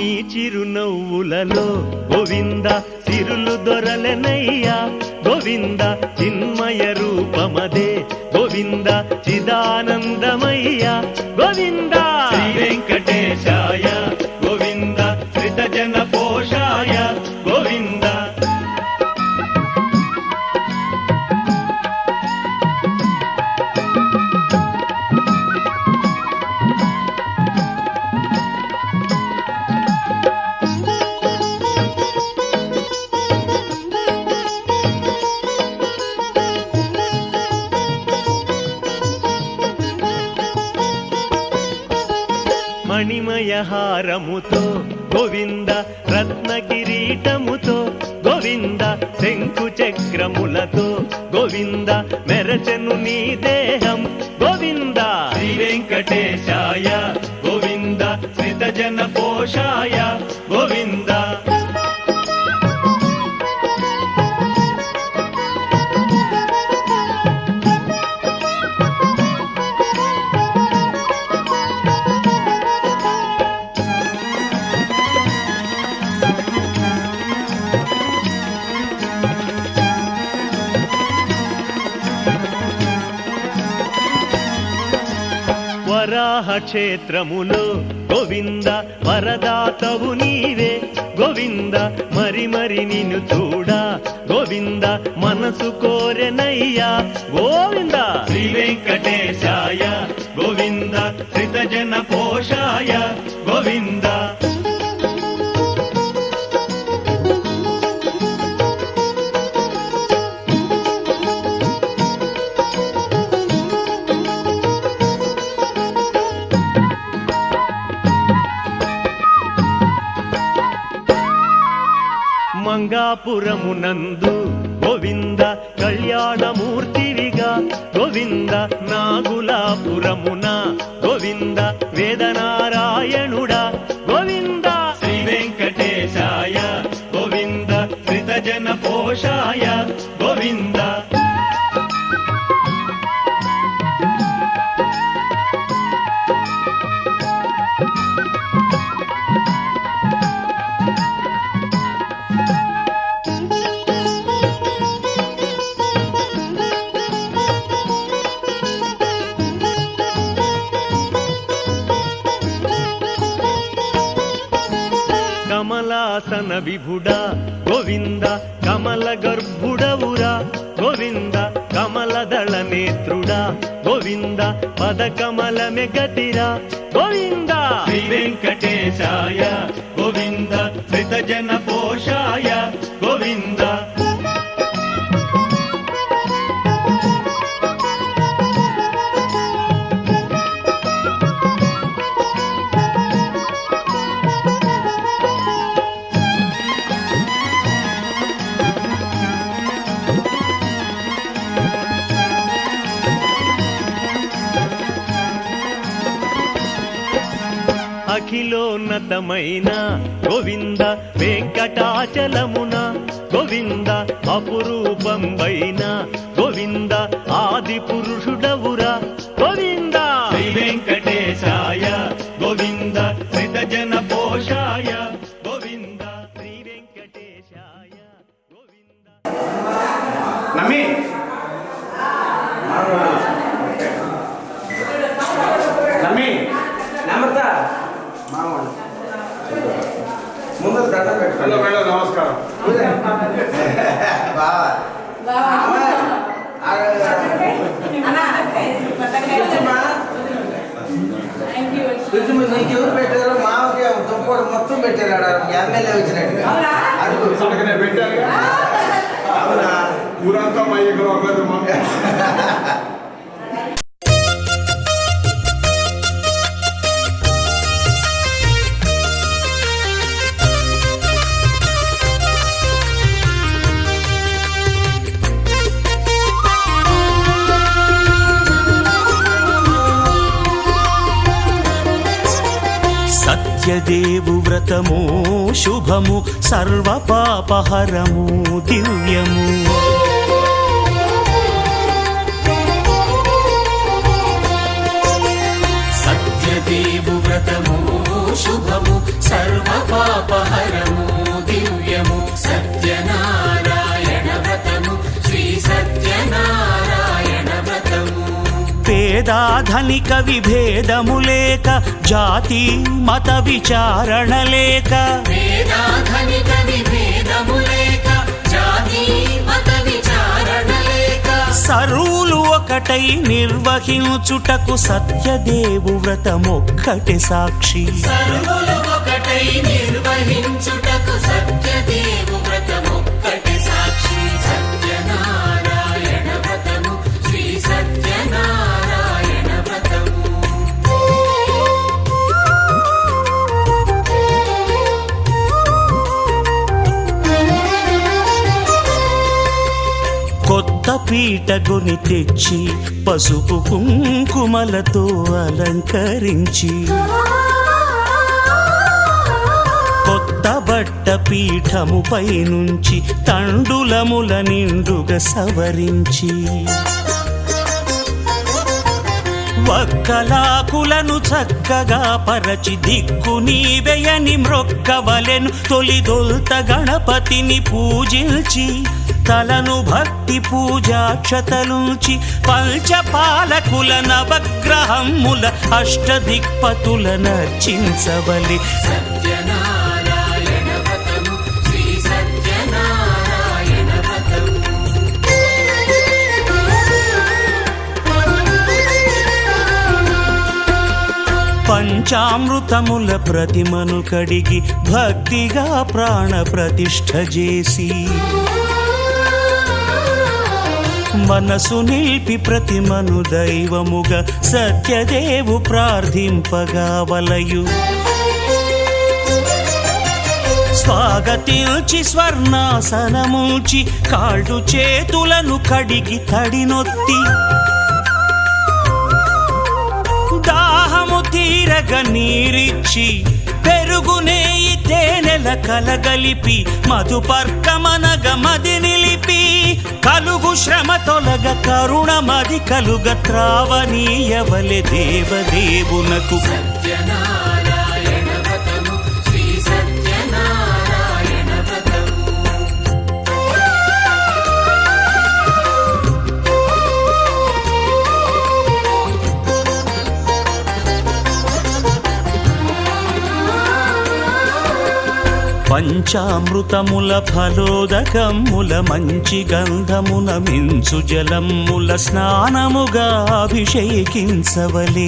నీ చిరునవ్వులలో గోవింద సిరులు దొరలనయ్యా గోవింద చిన్మయ రూపమదే గోవింద చిదానందమయ్యా గోవింద శ్రీ వెంకటేశాయ గోవింద శ్రితజన పోషాయ గోవింద మణిమయ హారముతో గోవింద రత్న కిరీటముతో గోవింద శంకు చక్రములతో గోవింద మెరచెను నీ దేహం గోవింద శ్రీ వెంకటేశాయ గోవింద శ్రితజన పోషాయ గోవింద వరాహ క్షేత్రములో గోవింద వరదాతవు నీవే గోవింద మరి మరి నిన్ను చూడా గోవింద మనసు కోరెనయ్యా గోవింద శ్రీ వెంకటేశాయ గోవింద శ్రితజన పోషాయ గోవింద మంగాపురమునందు గోవింద కళ్యాణమూర్తివిగా గోవింద నాగులాపురమున గోవింద వేదనారాయణుడా గోవింద శ్రీ వెంకటేశాయ గోవింద శ్రితజన పోషాయ గోవింద కమలాసన విభుడా గోవింద కమల గర్భుడవురా గోవింద కమలదళ నేత్రుడా గోవింద పద కమల మెగతిరా గోవింద శ్రీ వెంకటేశాయ గోవింద శ్రితజన పోషాయ గోవింద అఖిలోన్నతమైన గోవింద వెంకటాచలమున గోవింద అపురూపంబైన గోవింద ఆది పురుషుడవురా గోవింద శ్రీ వెంకటేశాయ గోవింద శ్రితజన పోషాయ గోవింద శ్రీ వెంకటేశాయ గోవింద నమ్మి నమ్మి నమ్రత ముందు దండం పెట్టు మేడం నమస్కారం నీకు ఎవరు పెట్టారు మామకి దుంపడు మొత్తం పెట్టారు ఎమ్మెల్యే వచ్చినట్టు పెట్టాను అవునా ఊరంతా మా ఇక్కడ సత్యదేవు వ్రతము శుభము సర్వ పాపహరము దివ్యము సత్యదేవు వ్రతము శుభము సర్వ పేదాధనిక విభేదము లేక జాతి మత విచారణ లేక వేదాధనిక విభేదము లేక జాతి మత విచారణ లేక సర్వులు ఒకటై నిర్వహించుటకు సత్యదేవు వ్రతమొక్కటి సాక్షి సర్వులు ఒకటై నిర్వహించుటకు సత్యదేవు వ్రతమొక్కటి సాక్షి సత్యనారాయణ వ్రతము శ్రీ సత్యనారాయణ వ్రతము కొత్త పీటగుని తెచ్చి పసుపు కుంకుమలతో అలంకరించి కొత్త బట్ట పీఠముపై నుంచి తండులముల నిండుగా సవరించి వక్కలాకులను చక్కగా పరచి దిక్కు నీవెయని మ్రొక్కవలెను తొలిదొల్త గణపతిని పూజించి తలను భక్తి పూజాక్షతలుంచి పంచపాలకుల నవగ్రహముల అష్టదిక్పతుల నర్చించవలి సత్యనారాయణ వ్రతము శ్రీ సత్యనారాయణ వ్రతము పంచామృతముల ప్రతిమను కడిగి భక్తిగా ప్రాణ ప్రతిష్ఠ చేసి మనసు నిలిపి ప్రతిమను దైవముగా సత్యదేవు ప్రార్థింపగా వలయు స్వాగతించి స్వర్ణాసనముంచి కాళ్ళు చేతులను కడిగి తడినొత్తి దాహము తీరగ నీరిచ్చి పెరుగు నేయి తేనెల కలగలిపి మధుపర్కమనగ మది నిలిపి కలుగు శ్రమ తొలగ కరుణ మది కలుగ త్రావనీయవలె దేవదేవునకు సత్యనారాయణ వ్రతము శ్రీ సత్యనారాయణ వ్రతము పంచామృతముల ఫలోదకముల మంచి గంధమున మించు జలముల స్నానముగా అభిషేకించవలే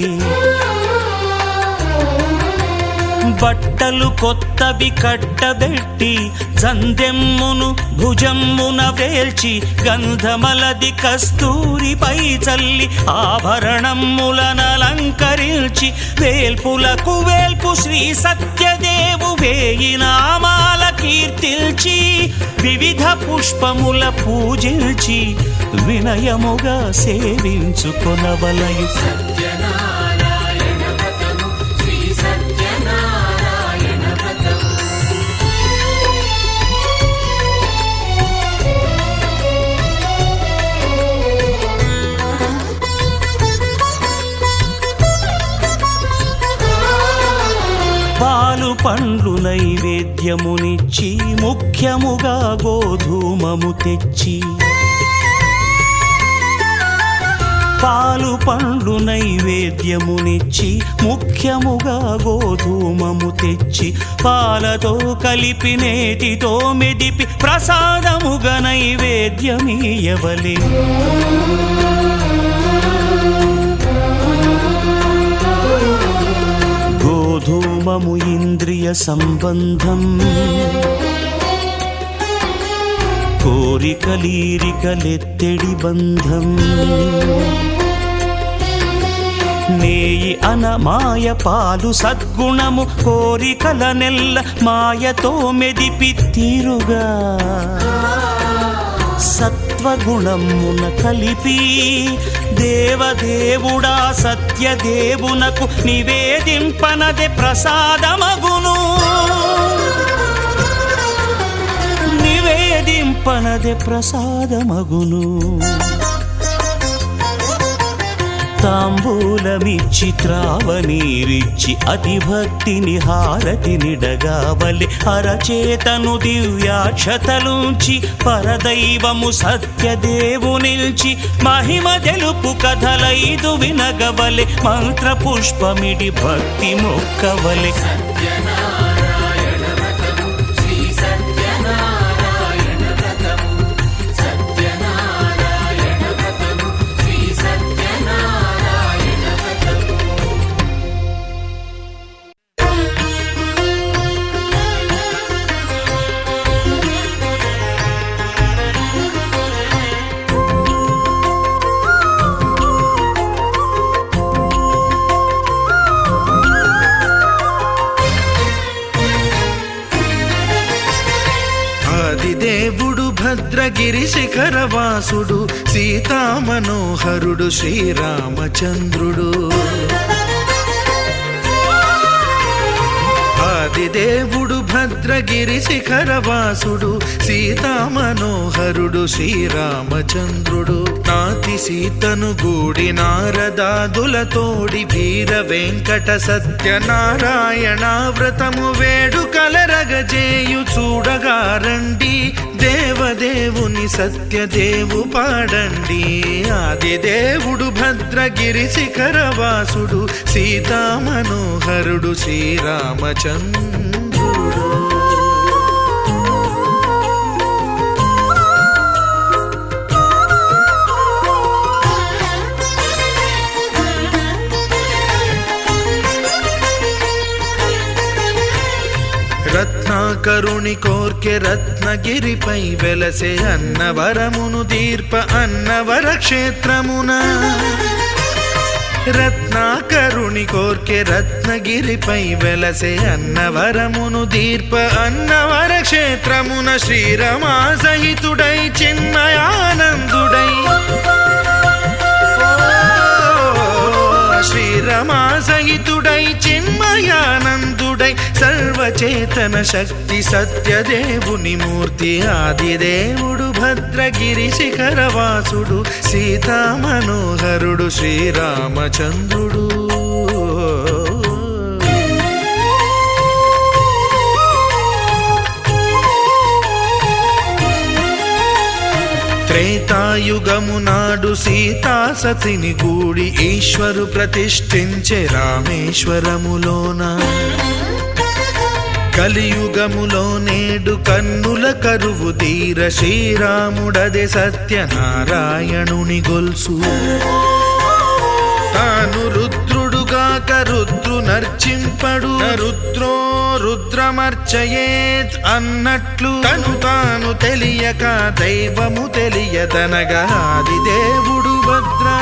బట్టలు కొత్తవి కట్టబెట్టి చందెమ్మును భుజమ్మున వేల్చి గంధమలది కస్తూరిపై చల్లి ఆభరణములనలంకరించి వేల్పులకు వేల్పు శ్రీ సత్యదేవు వేయి నామాల కీర్తిల్చి వివిధ పుష్పముల పూజించి వినయముగా సేవించుకొనవలయు సత్యనారాయణ వ్రతము శ్రీ సత్యనారాయణ వ్రతము పాలు పండ్లు నైవేద్యమునిచ్చి ముఖ్యముగా గోధూమము తెచ్చి పాలు పండ్లు నైవేద్యమునిచ్చి ముఖ్యముగా గోధూమము తెచ్చి పాలతో కలిపి నేతితో మెదిపి ప్రసాదముగా నైవేద్యమీయవలే గోధూమము ఇంద్రియ సంబంధం కోరికలీరికలెత్తెడి బంధం నేయి అనమాయ పాలు సద్గుణము కోరికల నెల్ల మాయతో మెదిపి తీరుగా సత్వగుణమున కలిపి దేవదేవుడా సత్యదేవునకు నివేదింపనదే ప్రసాదమగును నివేదింపనదే ప్రసాదమగును తాంబూలమిచ్చి త్రావనీరిచ్చి అతి భక్తిని హారతినిడగావలె అరచేతను దివ్యాక్షతలుంచి పరదైవము సత్యదేవునిల్చి మహిమ తెలుపు కథలైదు వినగవలె మంత్ర పుష్పమిడి భక్తి మొక్కవలె సత్యనారాయణ వ్రతము శ్రీ సత్యనారాయణ వ్రతము సత్యనారాయణ వ్రతము శ్రీ సత్యనారాయణ వ్రతము ఆదిదేవుడు భద్రగిరి శిఖరవాసుడు సీతామనోహరుడు శ్రీరామచంద్రుడు ఆదిదేవుడు భద్రగిరి శిఖరవాసుడు సీతామనోహరుడు శ్రీరామచంద్రుడు నాతి సీతను గూడి నారదాదులతోడి వీర వెంకట సత్యనారాయణ వ్రతము వేడుకలరగజేయు చూడగారండి దేవదేవుని సత్యదేవు పాడండి ఆదిదేవుడు భద్రగిరి శిఖరవాసుడు సీతామనోహరుడు శ్రీరామచంద్రుడు రత్నాకరుని కోర్కె రత్నగిరిపై వెలసే అన్నవరమును దీర్ప అన్నవర క్షేత్రమున రత్నాకరుని కోర్కె రత్నగిరిపై వెలసే అన్నవరమును దీర్ప అన్నవర క్షేత్రమున శ్రీరమా సహితుడై చిన్మయానందుడై శ్రీరమా సహితుడై చిన్మయానందుడై సర్వచేతన శక్తి సత్యదేవుని మూర్తి ఆదిదేవుడు భద్రగిరి శిఖరవాసుడు సీతామనోహరుడు శ్రీరామచంద్రుడు త్రేతాయుగము నాడు సీతా సతిని గూడి ఈశ్వరు ప్రతిష్ఠించే రామేశ్వరములోన కలియుగములో నేడు కన్నుల కరువు తీర శ్రీరాముడదే సత్యనారాయణుని గొల్సు తాను రుద్రుడుగాక రుద్రు నర్చింపడు రుద్రో రుద్రమర్చయేత్ అన్నట్లు తను తాను తెలియక దైవము తెలియదనగా ఆదిదేవుడు భద్రా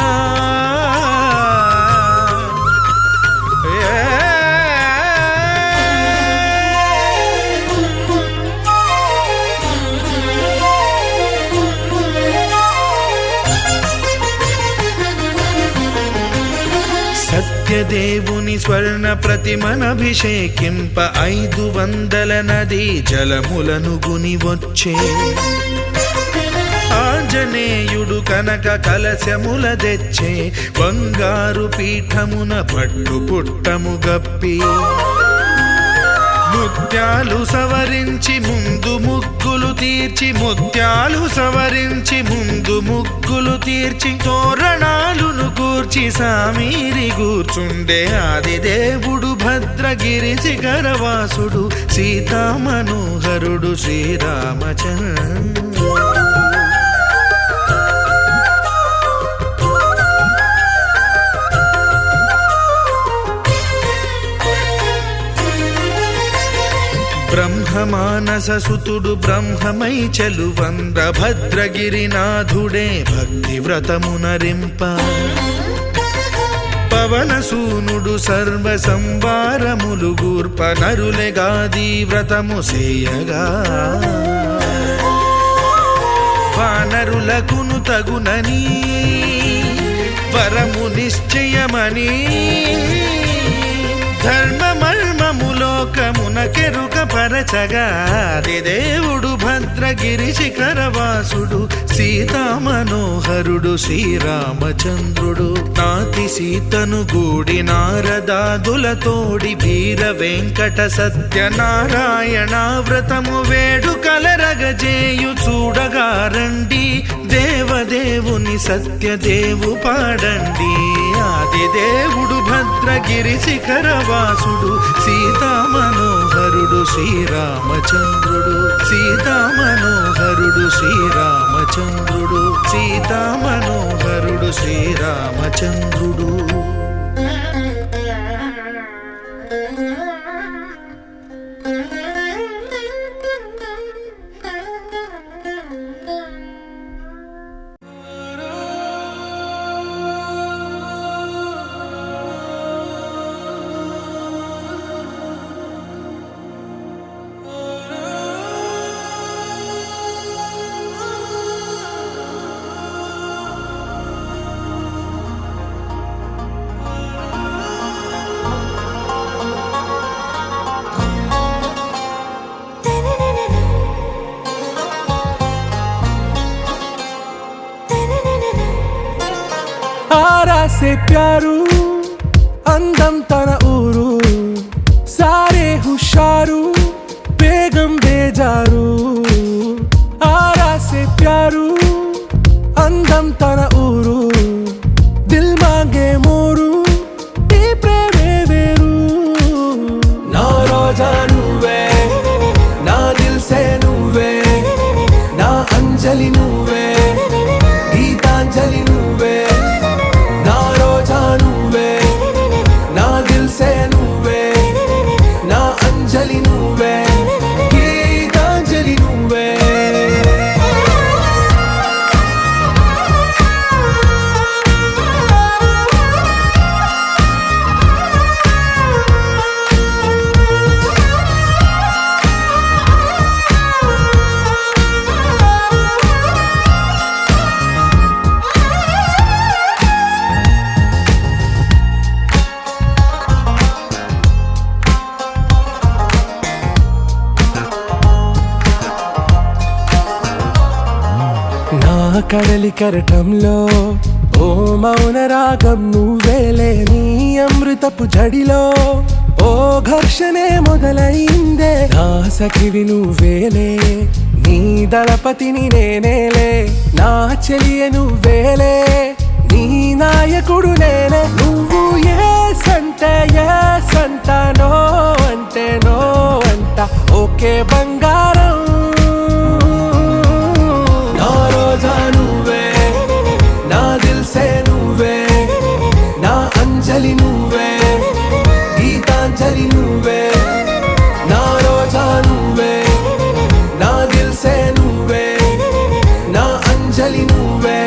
సత్యదేవుని స్వర్ణ ప్రతిమనభిషేకింప 500 నదీ జలములను గుని వచ్చే ఆంజనేయుడు కనక కలశముల తెచ్చే బంగారు పీఠమున పట్టు పుట్టము గప్పి ముత్యాలు సవరించి ముందు ముగ్గులు తీర్చి ముత్యాలు సవరించి ముందు ముగ్గులు తీర్చి తోరణాలును కూర్చి సామీరి కూర్చుండే ఆదిదేవుడు భద్రగిరి శిఖరవాసుడు సీతామనోహరుడు శ్రీరామచంద్రుడు బ్రహ్మమానస సుతుడు బ్రహ్మమై చెలువంద భద్రగిరినాథుడే భక్తి వ్రతమునరింప పవనసూనుడు సర్వ సంవారములు గూర్ప నరులెగాది వ్రతము సేయగా వానరులకును తగునని వరము నిశ్చయమని ధర్మ మర్మములోకమున మనకెరుక పరచగా దేవుడు భద్రగిరి శిఖరవాసుడు సీతా మనోహరుడు శ్రీరామచంద్రుడు నాతి సీతను గూడి నారదాదులతోడి వీర వెంకట సత్యనారాయణ వ్రతము వేడుకలరగజేయు చూడగా రండి దేవదేవుని సత్యదేవు పాడండి ఆది దేవుడు భద్రగిరి శిఖరవాసుడు సీతా మనోహరుడు శ్రీరామచంద్రుడు సీతా మనోహరుడు శ్రీరామచంద్రుడు సీతా మనోహరుడు శ్రీరామచంద్రుడు आरा से प्यारू అందం తన ఊరు సారే హుషారు బేగం బేజారు ఆరా से प्यारू అందం తన ఊరు దిల్ మాంగే మోరు ఈ ప్రేమే వేరు నా రోజా నువ్వే నా దిల్ సే నువ్వే నా అంజలి నువ్వే గీతాంజలి నువ్వే నా రోజా నువ్వే నా దిల్ సే నువ్వే నా అంజలి నువ్వే గీతాంజలి నువ్వే కడలి కరటంలో ఓ మౌన రాగం నువ్వేలే నీ అమృతపు జడిలో ఓ ఘర్షణే మొదలైందే నా సఖివి నువ్వేలే నీ దళపతిని నేనేలే నా చెలియ నువ్వేలే నీ నాయకుడు నేనే నువ్వు ఏ సంట నో అంటే నో అంట ఓకే బంగారం రోజా నువ్వే నా దిల్ సే నువ్వే నా అంజలి నువ్వే గీతాంజలి నువ్వే నా రోజా నువ్వే నా దిల్ సే నువ్వే నా అంజలి నువ్వే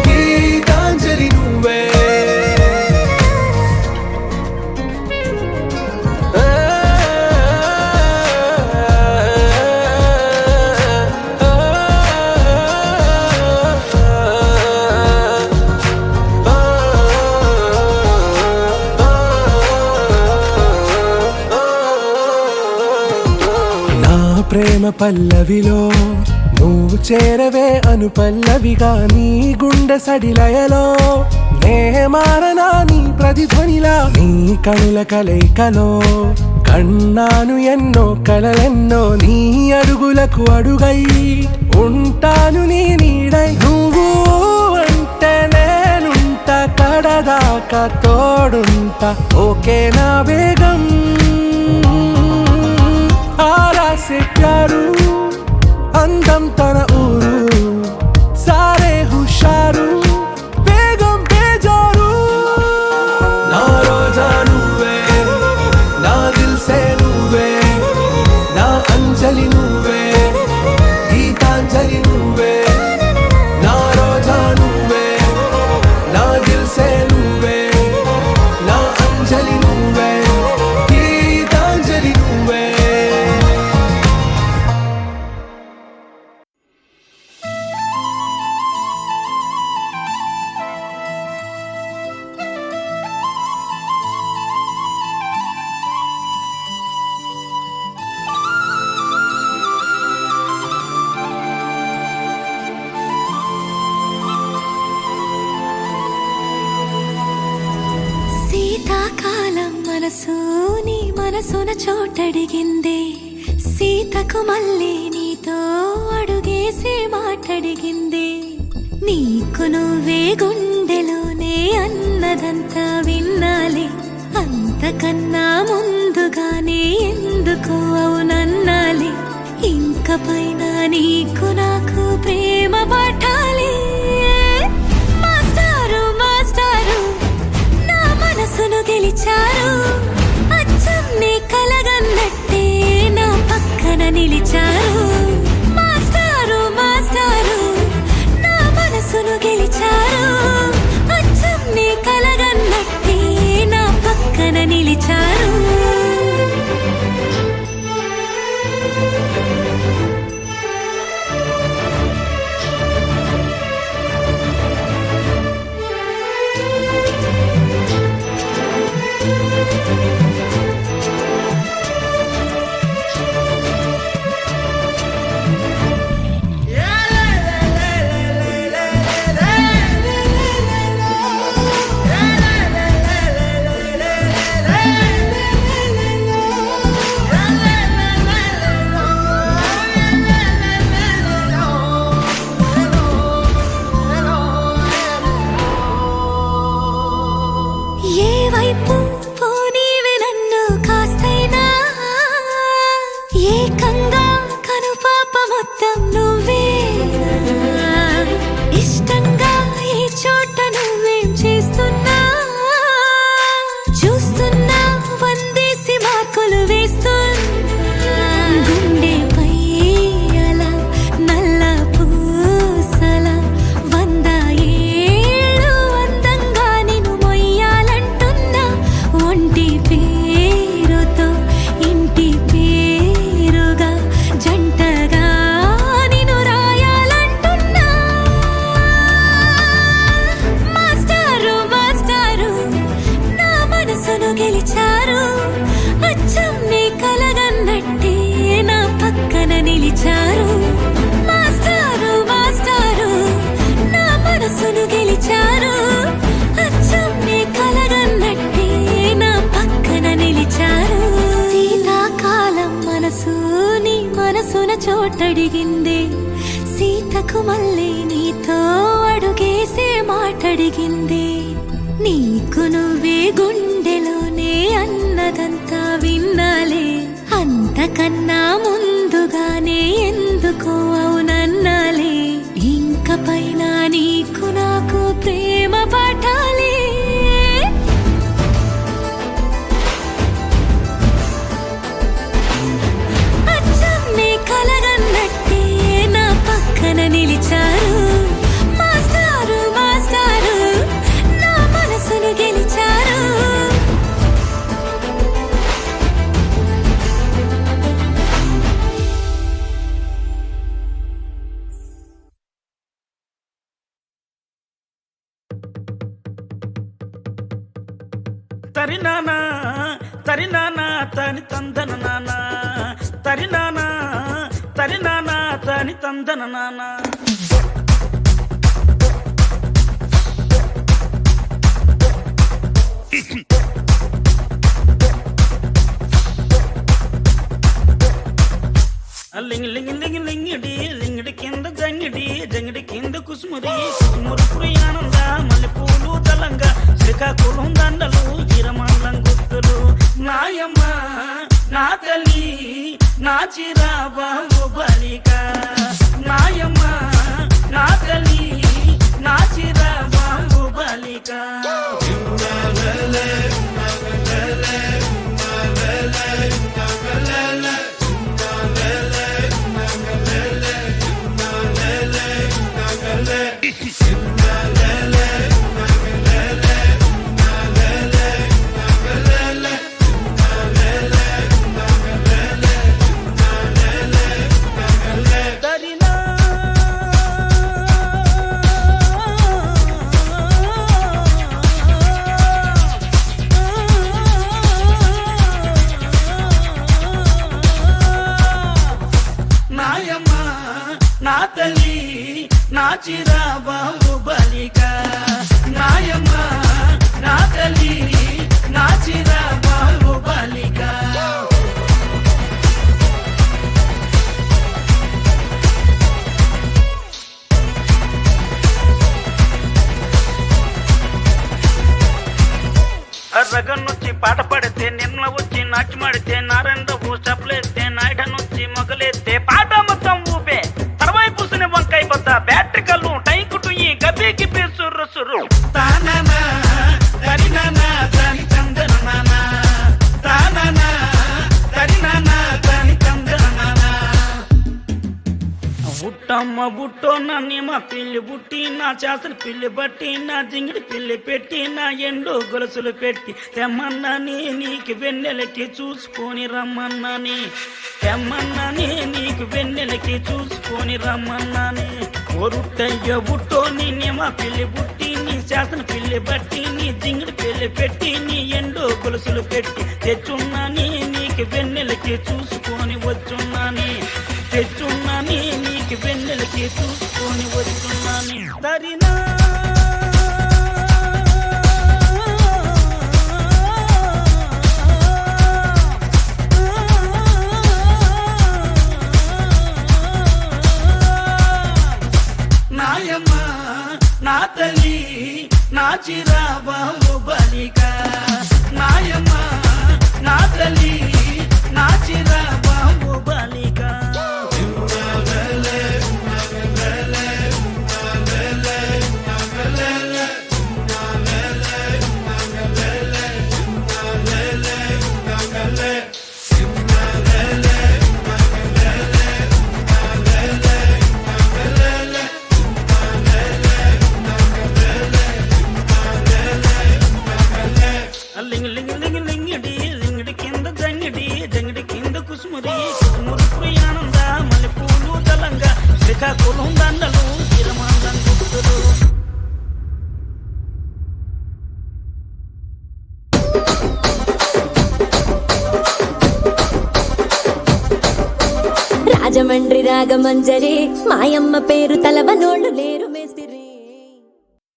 గీతాంజలి నువ్వే ప్రేమ పల్లవిలో నువ్వు చేరవే అను పల్లవిగా నీ గుండె సడిలయలో నే మారనా నీ ప్రతిధ్వనిలా నీ కనుల కలయికలో కన్నాను ఎన్నో కలలెన్నో నీ అడుగులకు అడుగై ఉంటాను నీ నీడై నువ్వు అంటే నేనుంట కడదాకా తోడుంట ఓకే నా బేగం आरा से प्यारू అందం తన ఊరు సారే హుషారు బేగం బేజారు నా రోజా నువ్వే నా దిల్ సే నువ్వే నా అంజలి నువ్వే గీతాంజలి నువ్వే నా రోజా నువ్వే నా దిల్ సే నువ్వే నా అంజలి నువ్వే గీతాంజలి నువ్వే మనసున చోటడిగిందే సీతకు మళ్ళీ నీతో అడుగేసి మాటడిగిందే నీకు నువ్వే గుండెలోనే అన్నదంతా విన్నాలే అంతకన్నా ముందుగానే ఎందుకు అవునన్నాలే ఇంక పైన నీకు నాకు ప్రేమ పట్టాలి మాస్టారు మాస్టారు నా మనసును గెలిచారు అచ్చం నీ కలగన్నట్టే నా పక్కన నిలిచారు మాస్టారు మాస్టారు నా మనసును గెలిచారు అచ్చం నీ కలగన్నట్టే నా పక్కన నిలిచారు చోటడిగిందే సీతకు మళ్ళీ నీతో అడుగేసే మాటడిగిందే నీకు నువ్వే గుండెలోనే అన్నదంతా విన్నాలే అంతకన్నా ముందుగానే ఎందుకు అవునన్నాలే ఇంక పైన నీకు నాకు ప్రేమ పట్టాలి నిలిచారు మాస్టారు మాస్టారు నా మనసును గెలిచారు తరినానా తరినానా తని తందన నానా తరినానా తరినానా తని తందన నానా లింగి లింగి లింగి లింగిడి లింగిడి కింద జంగిడి జంగిడి కింద కుసుమురి కుసుమురు పురియానంద మల్లెపూలు దళంగా శ్రీకాకుళం దండలు ఇరమల్లం గుర్తులు నాయమ్మ నా తల్లి నా చిరాబాబు బలిక నాయమ్మ నా తల్లి నా చిరాబాబు బలిక నా తల్లి నా చిరాబాబు బలిక నాయమ్మ నా తల్లి నా చిరాబాబు బలిక జగన్నొచ్చి పాట పడితే నిర్మల వచ్చి నాట్యమాడితే నారాయణరావు చప్పలేస్తే నాయుడనొచ్చి మొగలేస్తే పాట మొత్తం ఊపే తర్వాయి పూసిన వంకాయ బద్ద బ్యాటరీ కళ్ళు టైకుటు ఈ గబీ గిబీ సుర్రు సుర్రు తాననా తరినానా తని తందననా తాననా తరినానా తని తందననా బుట్టమ్మ బుట్టో నన్ను మా పిల్లి బుట్టి నా చేసలు పిల్లి బట్టి నా జింగిడి పిల్లి పెట్టి నా ఎండు గొలుసులు పెట్టి తెమ్మన్నాని నీకు వెన్నెలకి చూసుకొని రమ్మన్నాని తెమ్మన్నాని నీకు వెన్నెలకి చూసుకొని రమ్మన్నాని ఒరుట్టయ్య బుట్టో నిన్నే మా పిల్లి బుట్టి నీ చేసలు పిల్లి బట్టి నీ జింగిడి పిల్లి పెట్టి నీ ఎండు గొలుసులు పెట్టి తెచ్చున్నాని నీకు వెన్నెలకి చూసుకొని వచ్చున్నాని తెచ్చున్నాని నీకు వెన్నెలకి చూసుకొని వచ్చున్నాని దరినా నాయమ్మ నా తల్లి నా చిరాబాబు బలిక నాయమ్మ నా తల్లి నా చిరాబాబు బలిక లింగిడి కింద జంగిడి కింద కుసుమురి ప్రయానంద మల్లెపూలు దళంగా శ్రీకాకుళం దండలు తిరుమలం గుర్తులు రాజమండ్రి రాగమంజరి మాయమ్మ పేరు తలవనోళ్ళు లేరు